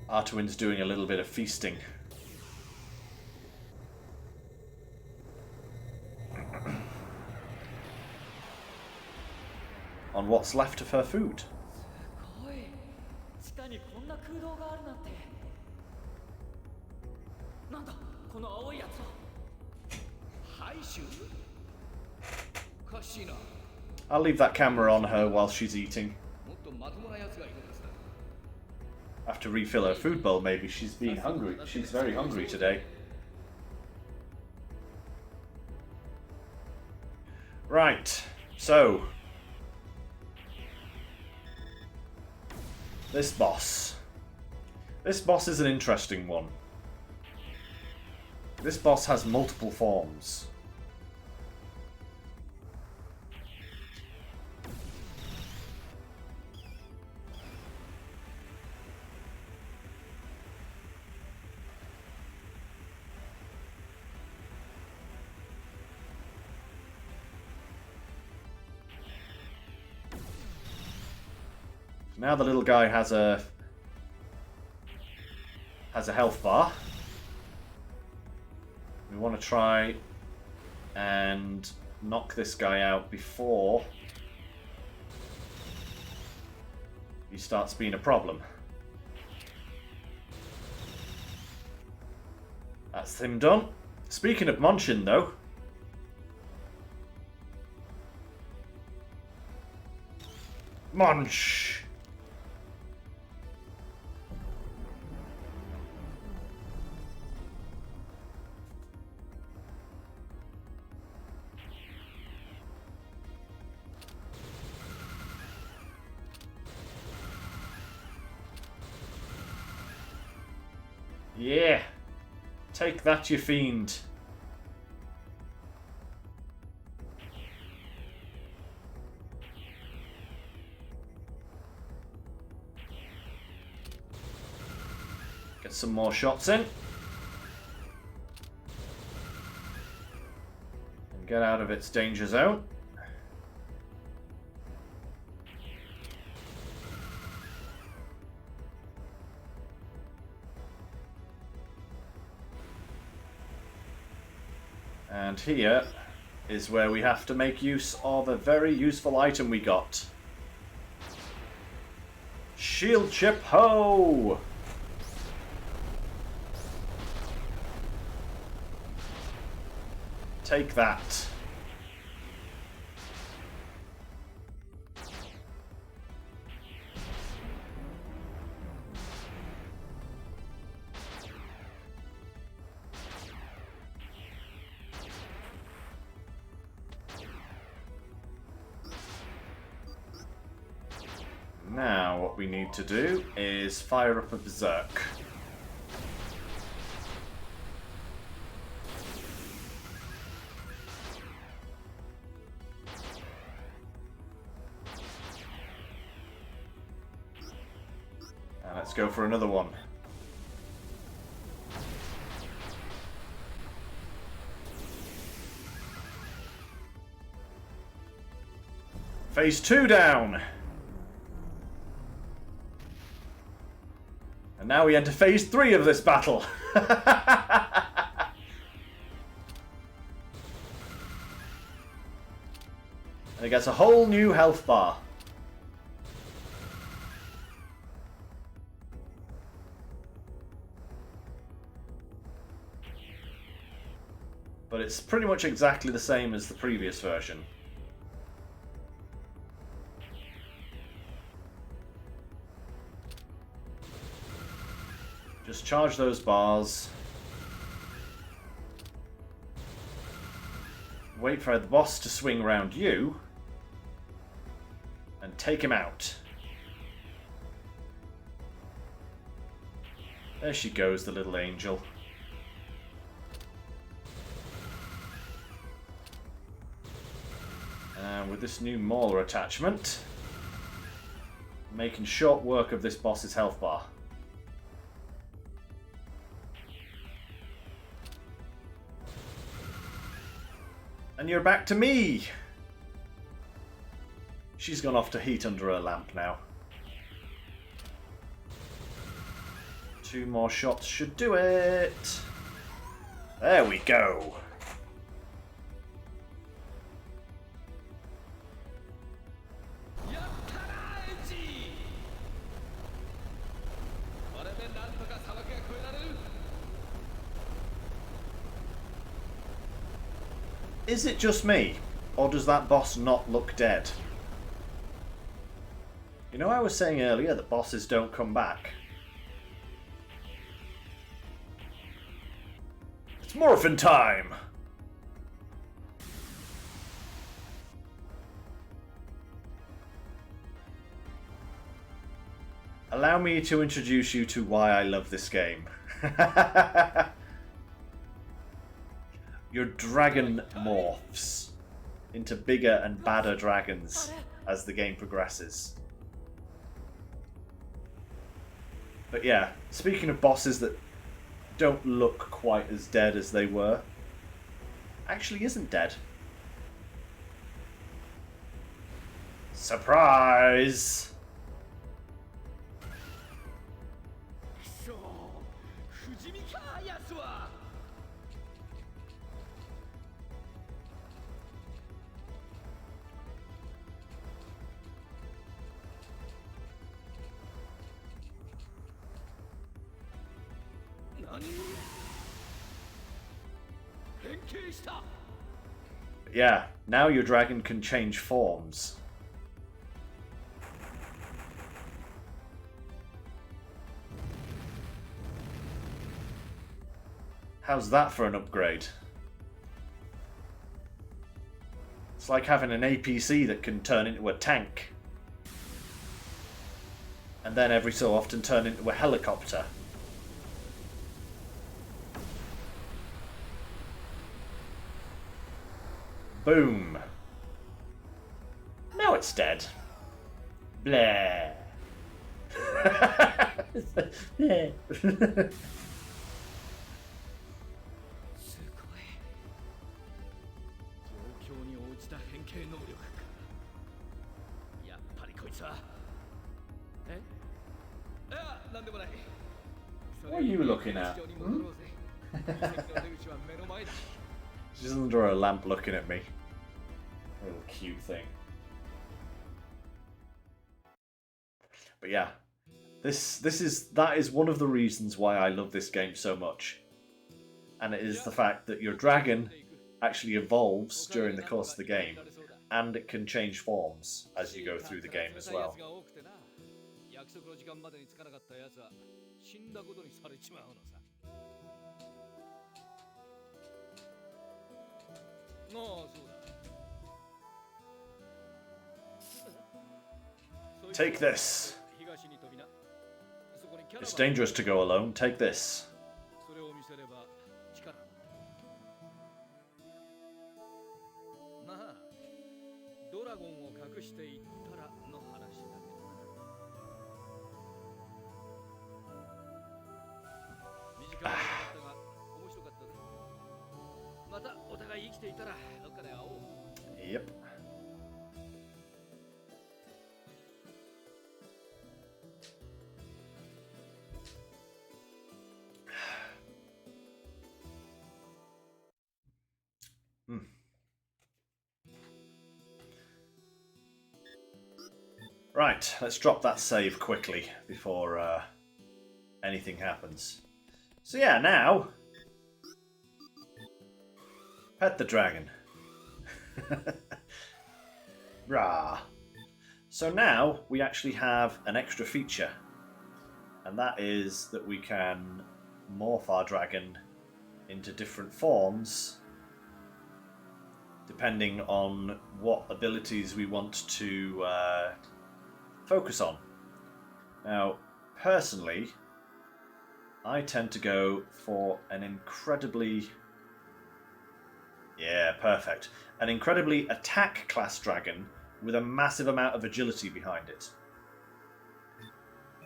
Artuin's doing a little bit of feasting. On what's left of her food. I'll leave that camera on her while she's eating. I have to refill her food bowl, maybe. She's being hungry. She's very hungry today. Right, so... This boss. This boss is an interesting one. This boss has multiple forms. Now the little guy has a health bar. We want to try and knock this guy out before he starts being a problem. That's him done. Speaking of munching, though. Munch! Yeah. Take that, you fiend. Get some more shots in. And get out of its danger zone. And here is where we have to make use of a very useful item we got. Shield chip ho! Take that. Now what we need to do is fire up a berserk. And let's go for another one. Phase 2 down. And now we enter phase 3 of this battle. And it gets a whole new health bar. But it's pretty much exactly the same as the previous version. Just charge those bars. Wait for the boss to swing round you. And take him out. There she goes, the little angel. And with this new mauler attachment, making short work of this boss's health bar. And you're back to me! She's gone off to heat under her lamp now. 2 more shots should do it! There we go! Is it just me? Or does that boss not look dead? You know, I was saying earlier that bosses don't come back. It's morphin' time! Allow me to introduce you to why I love this game. Your dragon morphs into bigger and badder dragons as the game progresses. But yeah, speaking of bosses that don't look quite as dead as they were, actually isn't dead. Surprise! Yeah, now your dragon can change forms. How's that for an upgrade? It's like having an APC that can turn into a tank. And then every so often turn into a helicopter. Boom. Now it's dead. Blah. Blah. What are you looking at? Hmm? She's under a lamp looking at me. A little cute thing. But yeah, that is one of the reasons why I love this game so much. And it is the fact that your dragon actually evolves during the course of the game, and it can change forms as you go through the game as well. Take this. It's dangerous to go alone. Take this. Yep. Right, let's drop that save quickly before anything happens. So yeah, now pet the dragon. Rah. So now we actually have an extra feature, and that is that we can morph our dragon into different forms depending on what abilities we want to focus on. Now, personally, I tend to go for an incredibly... Yeah, perfect. An incredibly attack class dragon with a massive amount of agility behind it.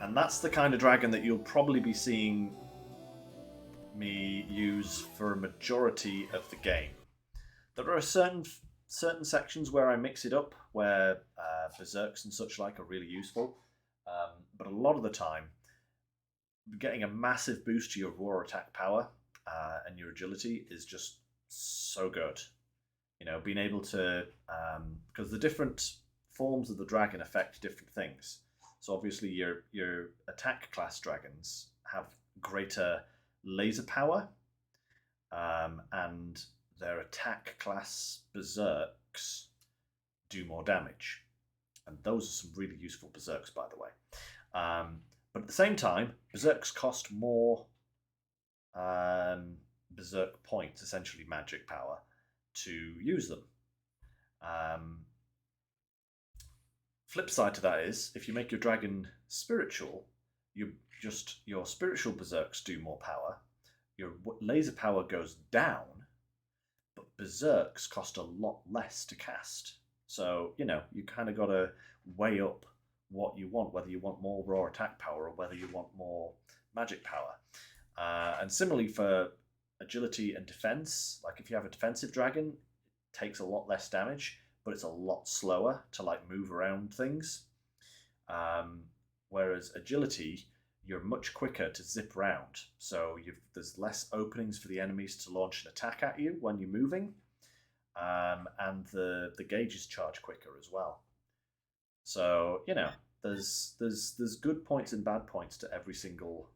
And that's the kind of dragon that you'll probably be seeing me use for a majority of the game. There are certain sections where I mix it up, where berserks and such like are really useful, but a lot of the time, getting a massive boost to your raw attack power and your agility is just so good. You know, being able to, because the different forms of the dragon affect different things. So obviously your attack class dragons have greater laser power, and their attack class berserks berserks do more damage. And those are some really useful berserks, by the way. But at the same time, berserks cost more berserk points, essentially magic power, to use them. Flip side to that is, if you make your dragon spiritual, your spiritual berserks do more power. Your laser power goes down, but berserks cost a lot less to cast. So, you kind of got to weigh up what you want, whether you want more raw attack power or whether you want more magic power. And similarly for agility and defense, like if you have a defensive dragon, it takes a lot less damage, but it's a lot slower to move around things. Whereas agility, you're much quicker to zip around. So there's less openings for the enemies to launch an attack at you when you're moving. And the gauges charge quicker as well. So, there's good points and bad points to every single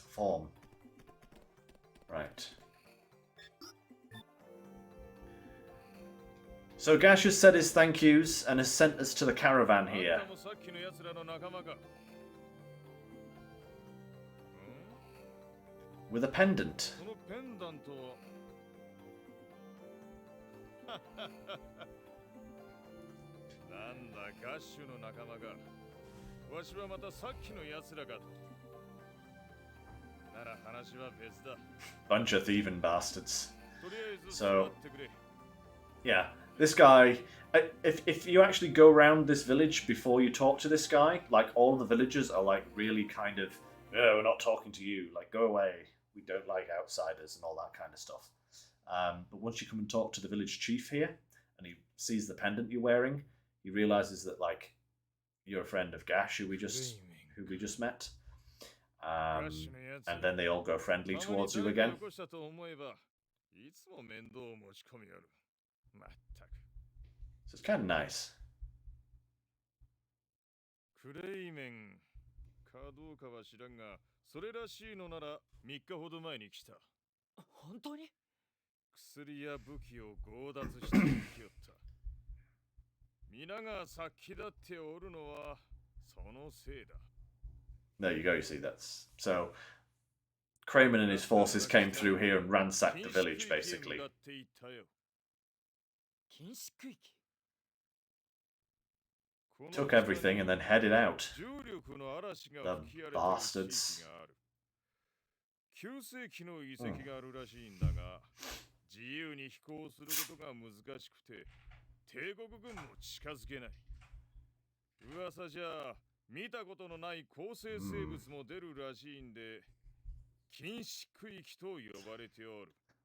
form. Right. So Gash has said his thank yous and has sent us to the caravan here. With a pendant. Bunch of thieving bastards. So, yeah, this guy, if you actually go around this village before you talk to this guy, all the villagers are really kind of, oh, we're not talking to you, go away, we don't like outsiders and all that kind of stuff. But once you come and talk to the village chief here, and he sees the pendant you're wearing, he realizes that you're a friend of Gash, who we just met. And then they all go friendly towards you again. So it's kind of nice. There you go, you see, that's... So, Kramen and his forces came through here and ransacked the village, basically. Took everything and then headed out. The bastards.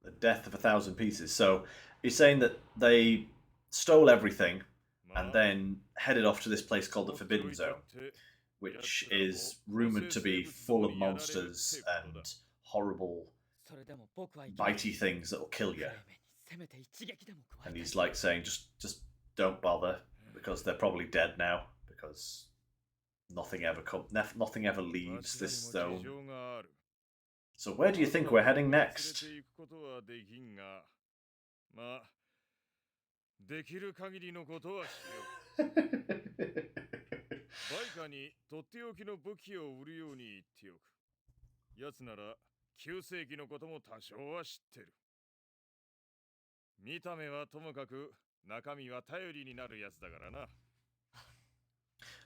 The death of 1,000 pieces. So he's saying that they stole everything and then headed off to this place called the Forbidden Zone, which is rumored to be full of monsters and horrible bitey things that will kill you. And he's saying, just don't bother, because they're probably dead now, because nothing ever leaves this zone. So where do you think we're heading next?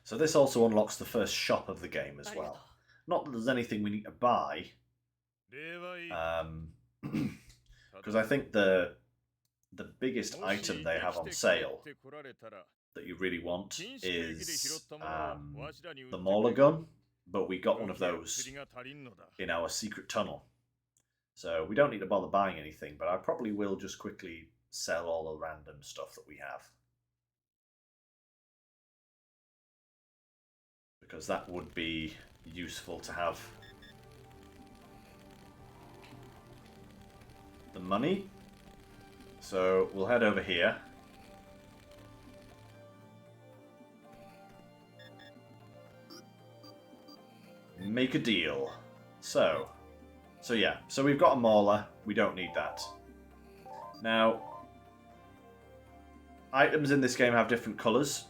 So this also unlocks the first shop of the game as well. Not that there's anything we need to buy, because I think the biggest item they have on sale that you really want is the Mauler gun, but we got one of those in our secret tunnel. So we don't need to bother buying anything, but I probably will just quickly sell all the random stuff that we have. Because that would be useful to have. The money. So we'll head over here. Make a deal. So yeah. So we've got a Mauler. We don't need that. Now, items in this game have different colours,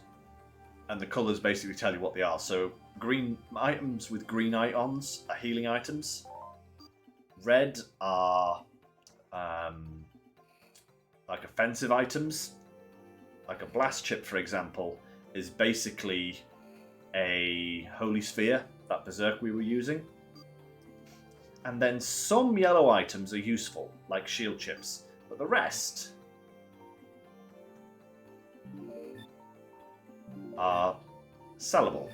and the colours basically tell you what they are. So, green items with green icons are healing items. Red are like offensive items. Like a blast chip, for example, is basically a holy sphere, that berserk we were using. And then some yellow items are useful, like shield chips, but the rest are sellable.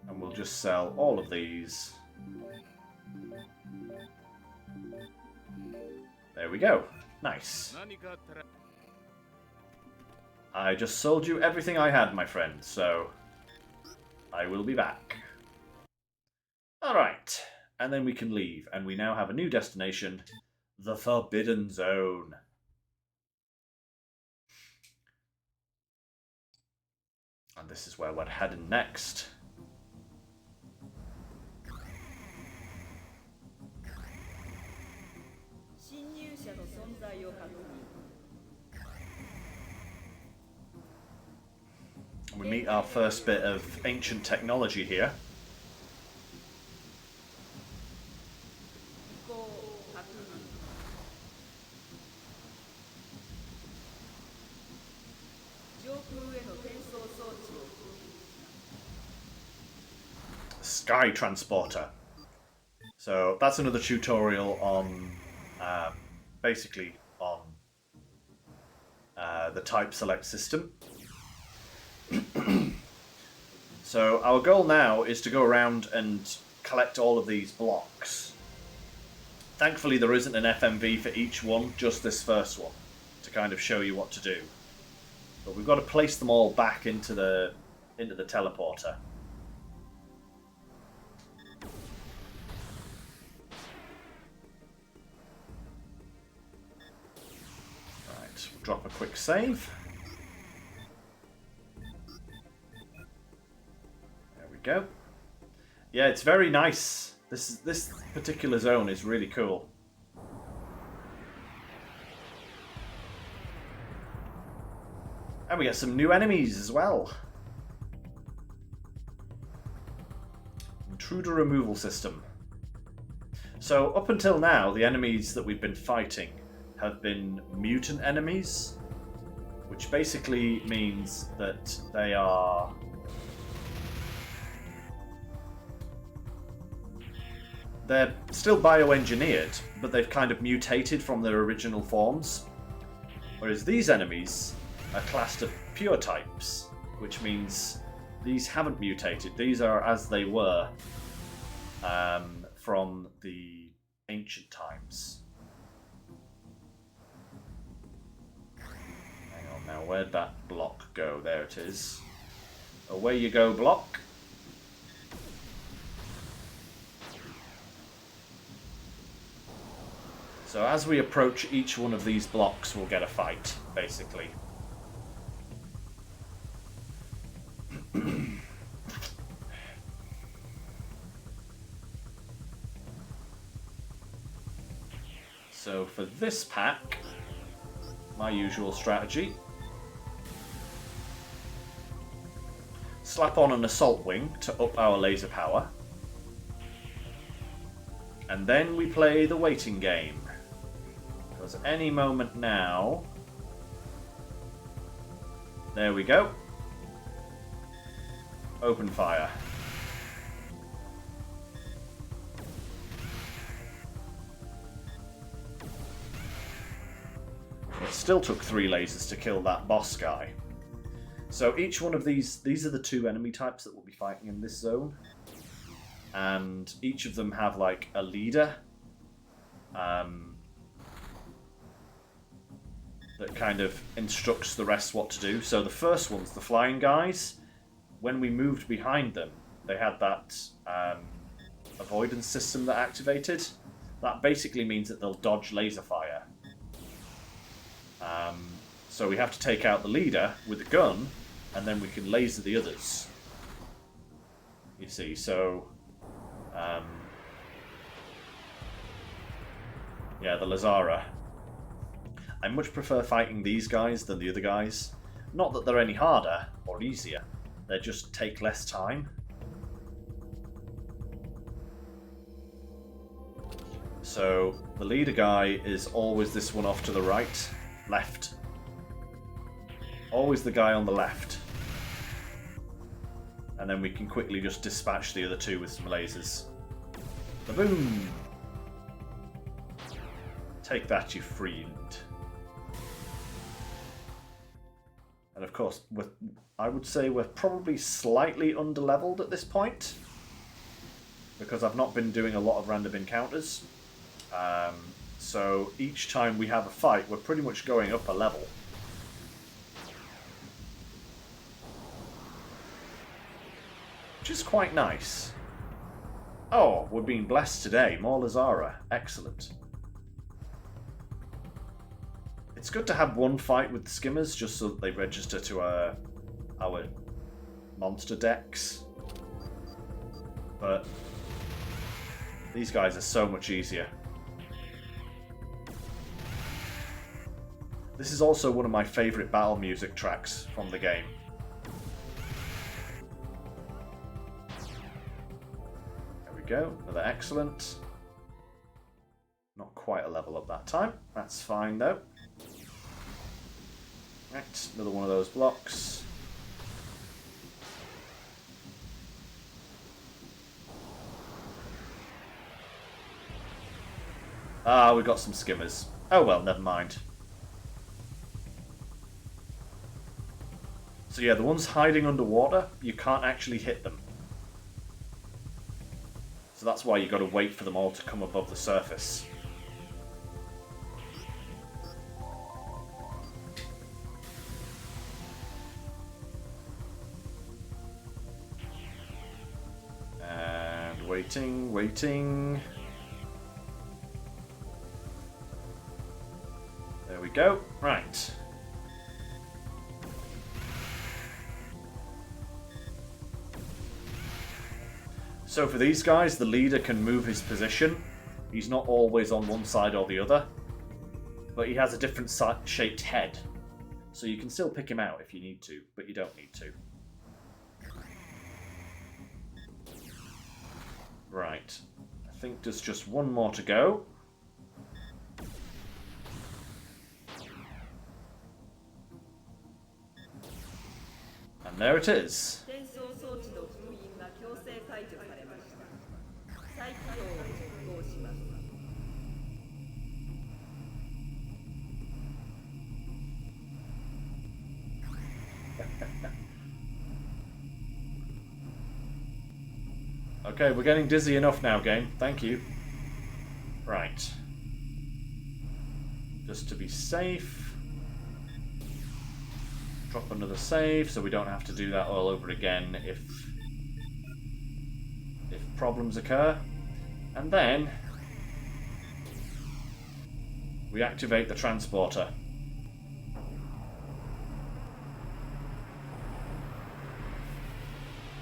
And we'll just sell all of these. There we go. Nice. I just sold you everything I had, my friend, so I will be back. Alright, and then we can leave, and we now have a new destination, the Forbidden Zone. And this is where we're heading next. We meet our first bit of ancient technology here. Sky Transporter. So that's another tutorial on basically on the type select system. So our goal now is to go around and collect all of these blocks. Thankfully there isn't an FMV for each one, just this first one, to kind of show you what to do. But we've got to place them all back into the teleporter. Right, we'll drop a quick save. Go. Yeah, it's very nice. This particular zone is really cool. And we get some new enemies as well. Intruder removal system. So up until now, the enemies that we've been fighting have been mutant enemies, which basically means that they are they're still bioengineered, but they've kind of mutated from their original forms. Whereas these enemies are classed as pure types, which means these haven't mutated. These are as they were from the ancient times. Hang on now, where'd that block go? There it is. Away you go, block. So as we approach each one of these blocks, we'll get a fight, basically. So for this pack, my usual strategy. Slap on an assault wing to up our laser power. And then we play the waiting game. Because any moment now... There we go. Open fire. It still took 3 lasers to kill that boss guy. So each one of these are the 2 enemy types that we'll be fighting in this zone. And each of them have like a leader. That kind of instructs the rest what to do. So the first ones, the flying guys, when we moved behind them, they had that avoidance system that activated. That basically means that they'll dodge laser fire. So we have to take out the leader with a gun, and then we can laser the others. You see, so... Yeah, the Lazara. I much prefer fighting these guys than the other guys. Not that they're any harder or easier. They just take less time. So the leader guy is always this one off to the right, left. Always the guy on the left. And then we can quickly just dispatch the other two with some lasers. Boom! Take that, you friend. And of course, I would say we're probably slightly underleveled at this point, because I've not been doing a lot of random encounters. So each time we have a fight, we're pretty much going up a level. Which is quite nice. Oh, we're being blessed today. More Lazara. Excellent. It's good to have one fight with the skimmers, just so that they register to our monster decks. But these guys are so much easier. This is also one of my favourite battle music tracks from the game. There we go, another excellent. Not quite a level up that time, that's fine though. Right, another one of those blocks. Ah, we've got some skimmers. Oh well, never mind. So yeah, the ones hiding underwater, you can't actually hit them. So that's why you've got to wait for them all to come above the surface. And waiting. There we go. Right. So for these guys, the leader can move his position. He's not always on one side or the other, but he has a different shaped head. So you can still pick him out if you need to, but you don't need to. Right. I think there's just one more to go. And there it is. Okay, we're getting dizzy enough now, game. Thank you. Right. Just to be safe. Drop another save so we don't have to do that all over again if problems occur. And then we activate the transporter.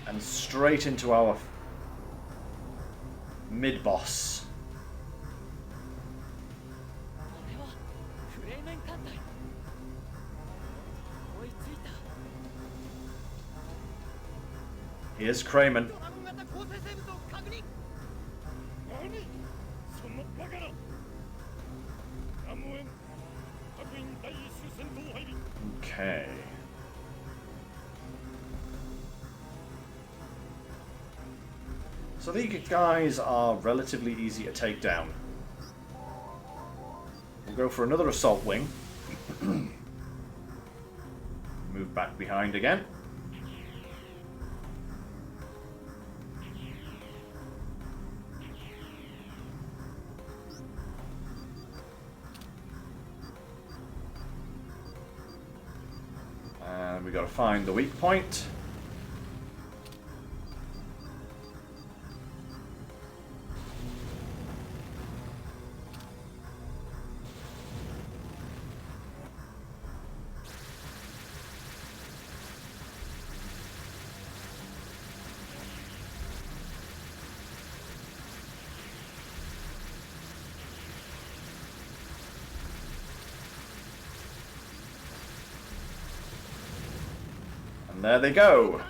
And straight into our mid-boss. Here's Kramen. Okay. So these guys are relatively easy to take down. We'll go for another assault wing. Move back behind again. And we got to find the weak point. And there they go.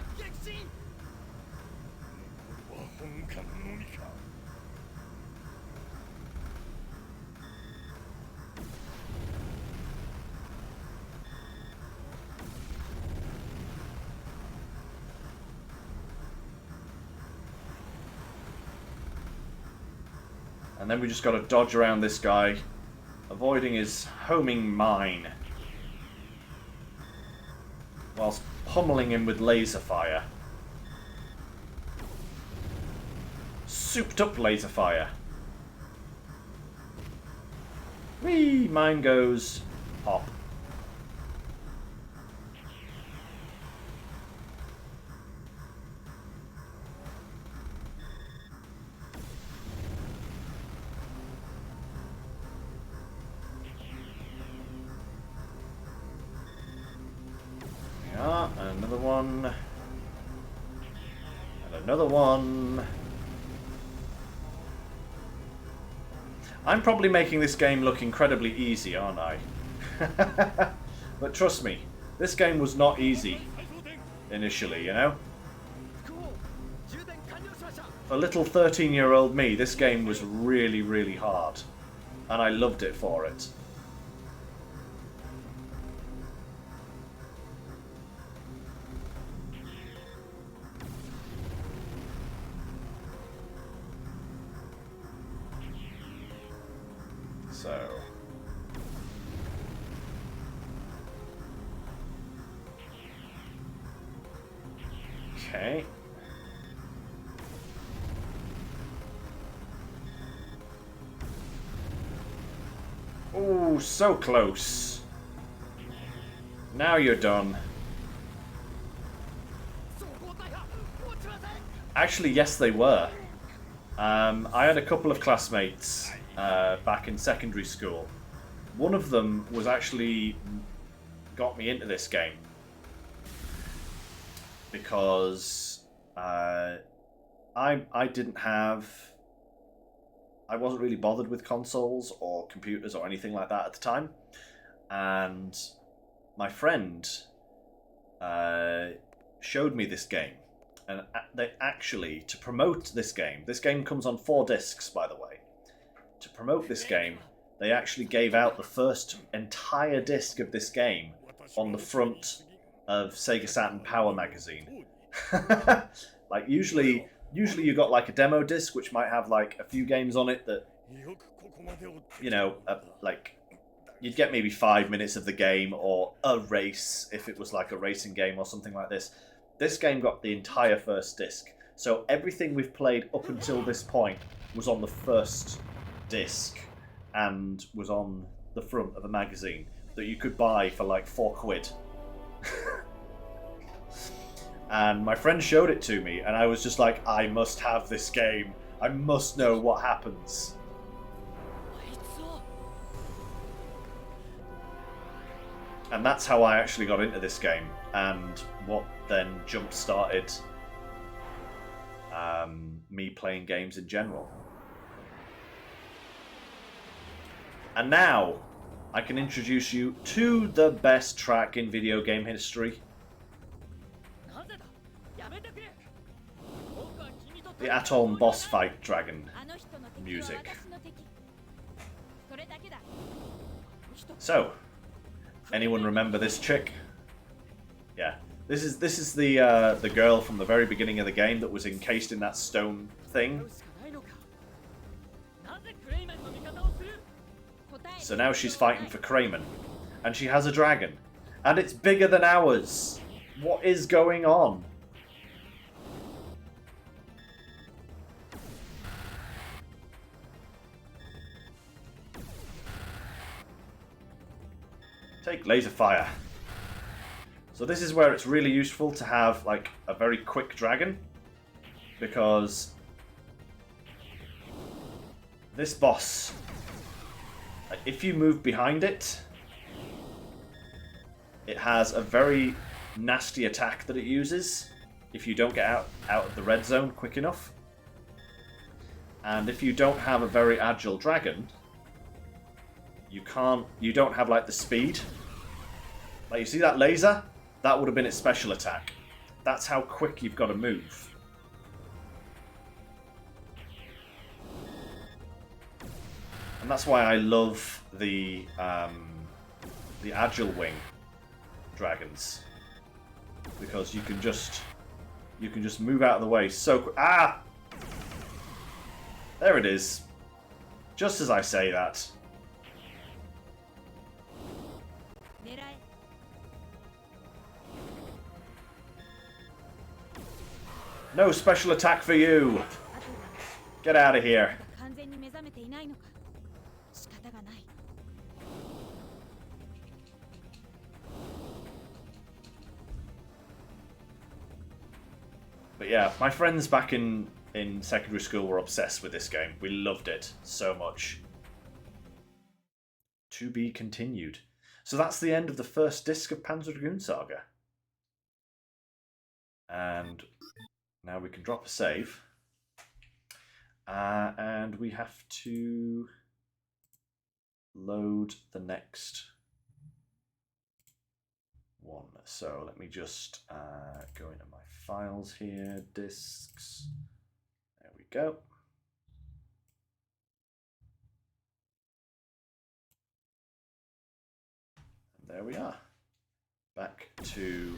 And then we just got to dodge around this guy, avoiding his homing mine, whilst pummeling him with laser fire. Souped up laser fire. Whee! Mine goes pop. Another one. And another one. I'm probably making this game look incredibly easy, aren't I? But trust me, this game was not easy initially, you know? For little 13-year-old me, this game was really, really hard. And I loved it for it. So, okay. Oh, so close. Now you're done. Actually, yes, they were. I had a couple of classmates back in secondary school. One of them was actually got me into this game because I wasn't really bothered with consoles or computers or anything like that at the time, and my friend showed me this game, and they actually, to promote this game comes on 4 discs, by the way. To promote this game, they actually gave out the first entire disc of this game on the front of Sega Saturn Power magazine. Like usually you got like a demo disc which might have like a few games on it that, you know, like you'd get maybe 5 minutes of the game or a race if it was like a racing game or something like this. This game got the entire first disc. So everything we've played up until this point was on the first disc and was on the front of a magazine that you could buy for like £4. And my friend showed it to me and I was just like, I must have this game. I must know what happens. And that's how I actually got into this game, and what then jump-started me playing games in general. And now, I can introduce you to the best track in video game history. The Atom boss fight dragon music. So, anyone remember this chick? Yeah, this is the girl from the very beginning of the game that was encased in that stone thing. So now she's fighting for Kramen, and she has a dragon, and it's bigger than ours. What is going on? Take laser fire. So this is where it's really useful to have like a very quick dragon, because this boss, if you move behind it, it has a very nasty attack that it uses if you don't get out of the red zone quick enough. And if you don't have a very agile dragon, you don't have like the speed. Like you see that laser? That would have been its special attack. That's how quick you've got to move. And that's why I love the agile wing dragons, because you can just move out of the way so quick. Ah, there it is. Just as I say that. No special attack for you. Get out of here. But yeah, my friends back in secondary school were obsessed with this game. We loved it so much. To be continued. So that's the end of the first disc of Panzer Dragoon Saga. And now we can drop a save. And we have to load the next one. So let me just go into my files here, discs. There we go. And there we are. Back to...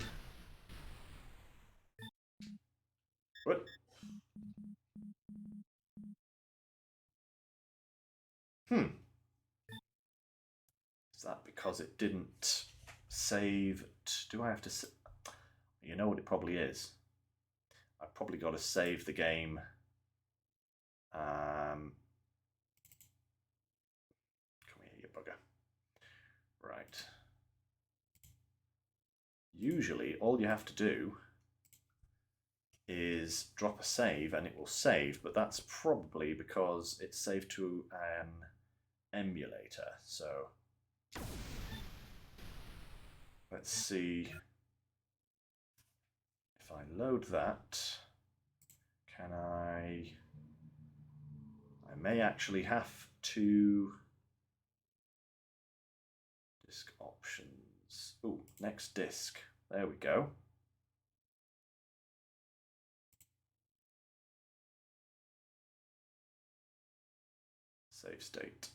What? Is that because it didn't save? Do I have to? You know what it probably is. I've probably got to save the game. Come here, you bugger. Right. Usually, all you have to do is drop a save and it will save, but that's probably because it's saved to an emulator. So let's see if I load that. Can I may actually have to disk options. Oh, next disk. There we go. Save state.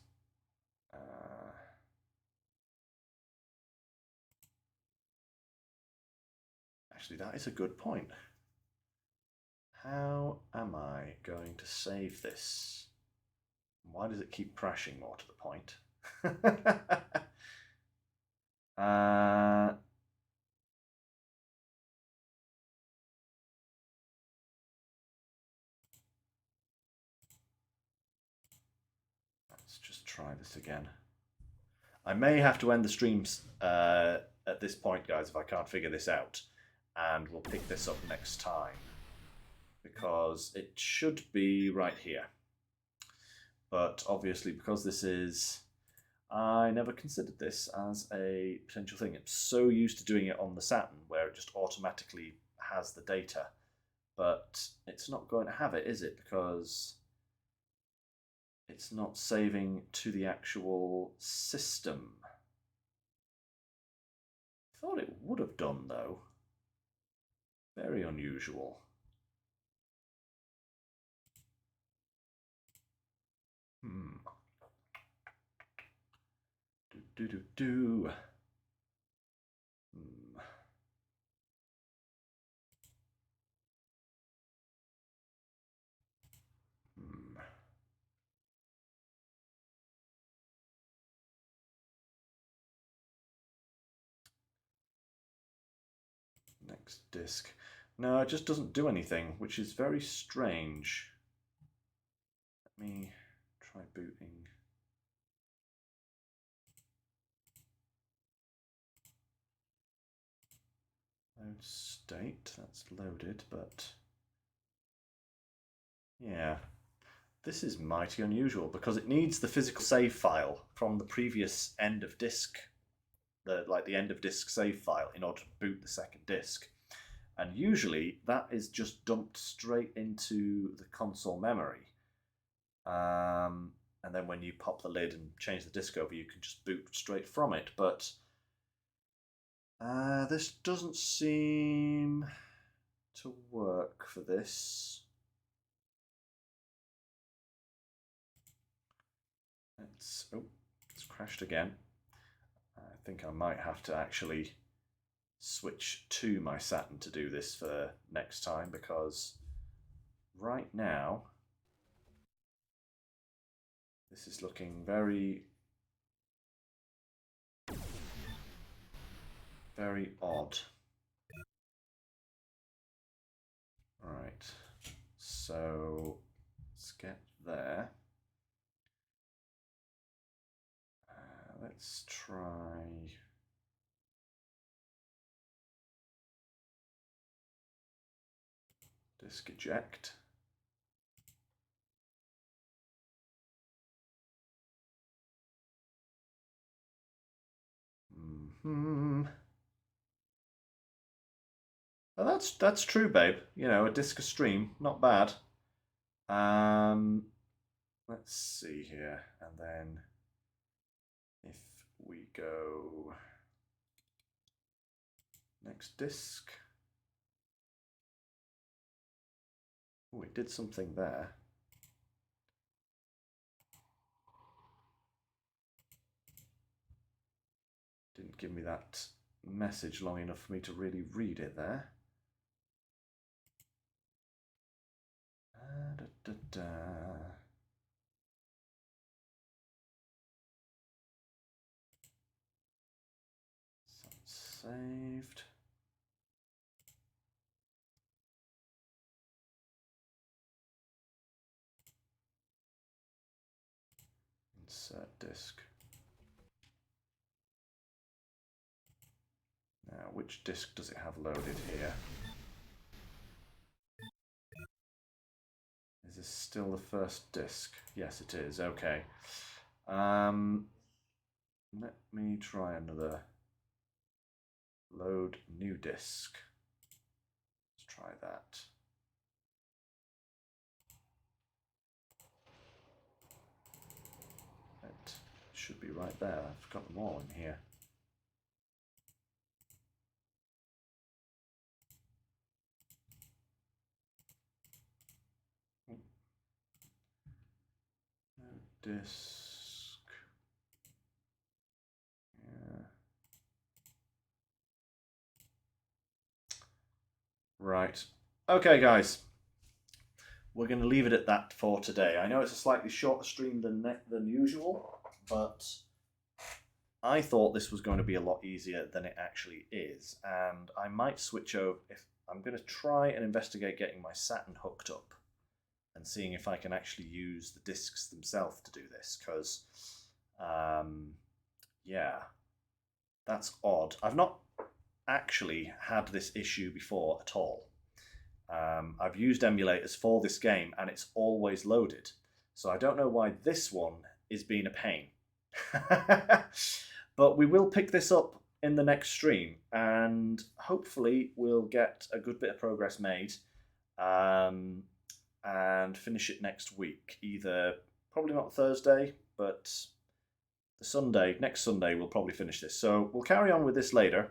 Actually, that is a good point. How am I going to save this? Why does it keep crashing, more to the point? Let's just try this again. I may have to end the streams at this point, guys, if I can't figure this out. And we'll pick this up next time, because it should be right here. But obviously, because this is... I never considered this as a potential thing. I'm so used to doing it on the Saturn, where it just automatically has the data. But it's not going to have it, is it? Because it's not saving to the actual system. I thought it would have done, though. Very unusual. Do. Next disk. No, it just doesn't do anything, which is very strange. Let me try booting. Load state, that's loaded, but yeah, this is mighty unusual because it needs the physical save file from the previous end of disk, the end of disk save file, in order to boot the second disk. And usually that is just dumped straight into the console memory. And then when you pop the lid and change the disk over, you can just boot straight from it. But this doesn't seem to work for this. It's crashed again. I think I might have to actually switch to my Saturn to do this for next time, because right now this is looking very, very odd. Right, so let's get there. Let's try. Disk eject. Well, that's true, babe. You know, a disk stream, not bad. Let's see here, and then if we go next disk. Oh, it did something there. Didn't give me that message long enough for me to really read it there. Saved. Insert disk. Now, which disk does it have loaded here? Is this still the first disk? Yes, it is. Okay. Let me try another. Load new disk. Let's try that. It should be right there. I've got them all in here. Disk. Yeah. Right. Okay, guys. We're going to leave it at that for today. I know it's a slightly shorter stream than usual, but I thought this was going to be a lot easier than it actually is, and I might switch over. If I'm going to try and investigate getting my Saturn hooked up and seeing if I can actually use the discs themselves to do this, because, yeah, that's odd. I've not actually had this issue before at all. I've used emulators for this game and it's always loaded, so I don't know why this one is being a pain. But we will pick this up in the next stream, and hopefully we'll get a good bit of progress made, and finish it next week. Either, probably not Thursday, but next Sunday we'll probably finish this. So we'll carry on with this later,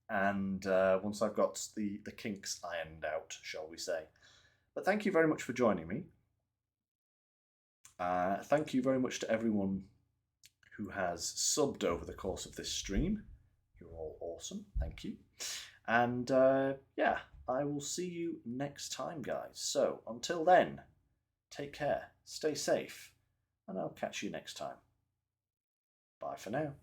and once I've got the kinks ironed out, shall we say. But thank you very much for joining me. Thank you very much to everyone who has subbed over the course of this stream. You're all awesome. Thank you. And yeah, I will see you next time, guys. So until then, take care, stay safe, and I'll catch you next time. Bye for now.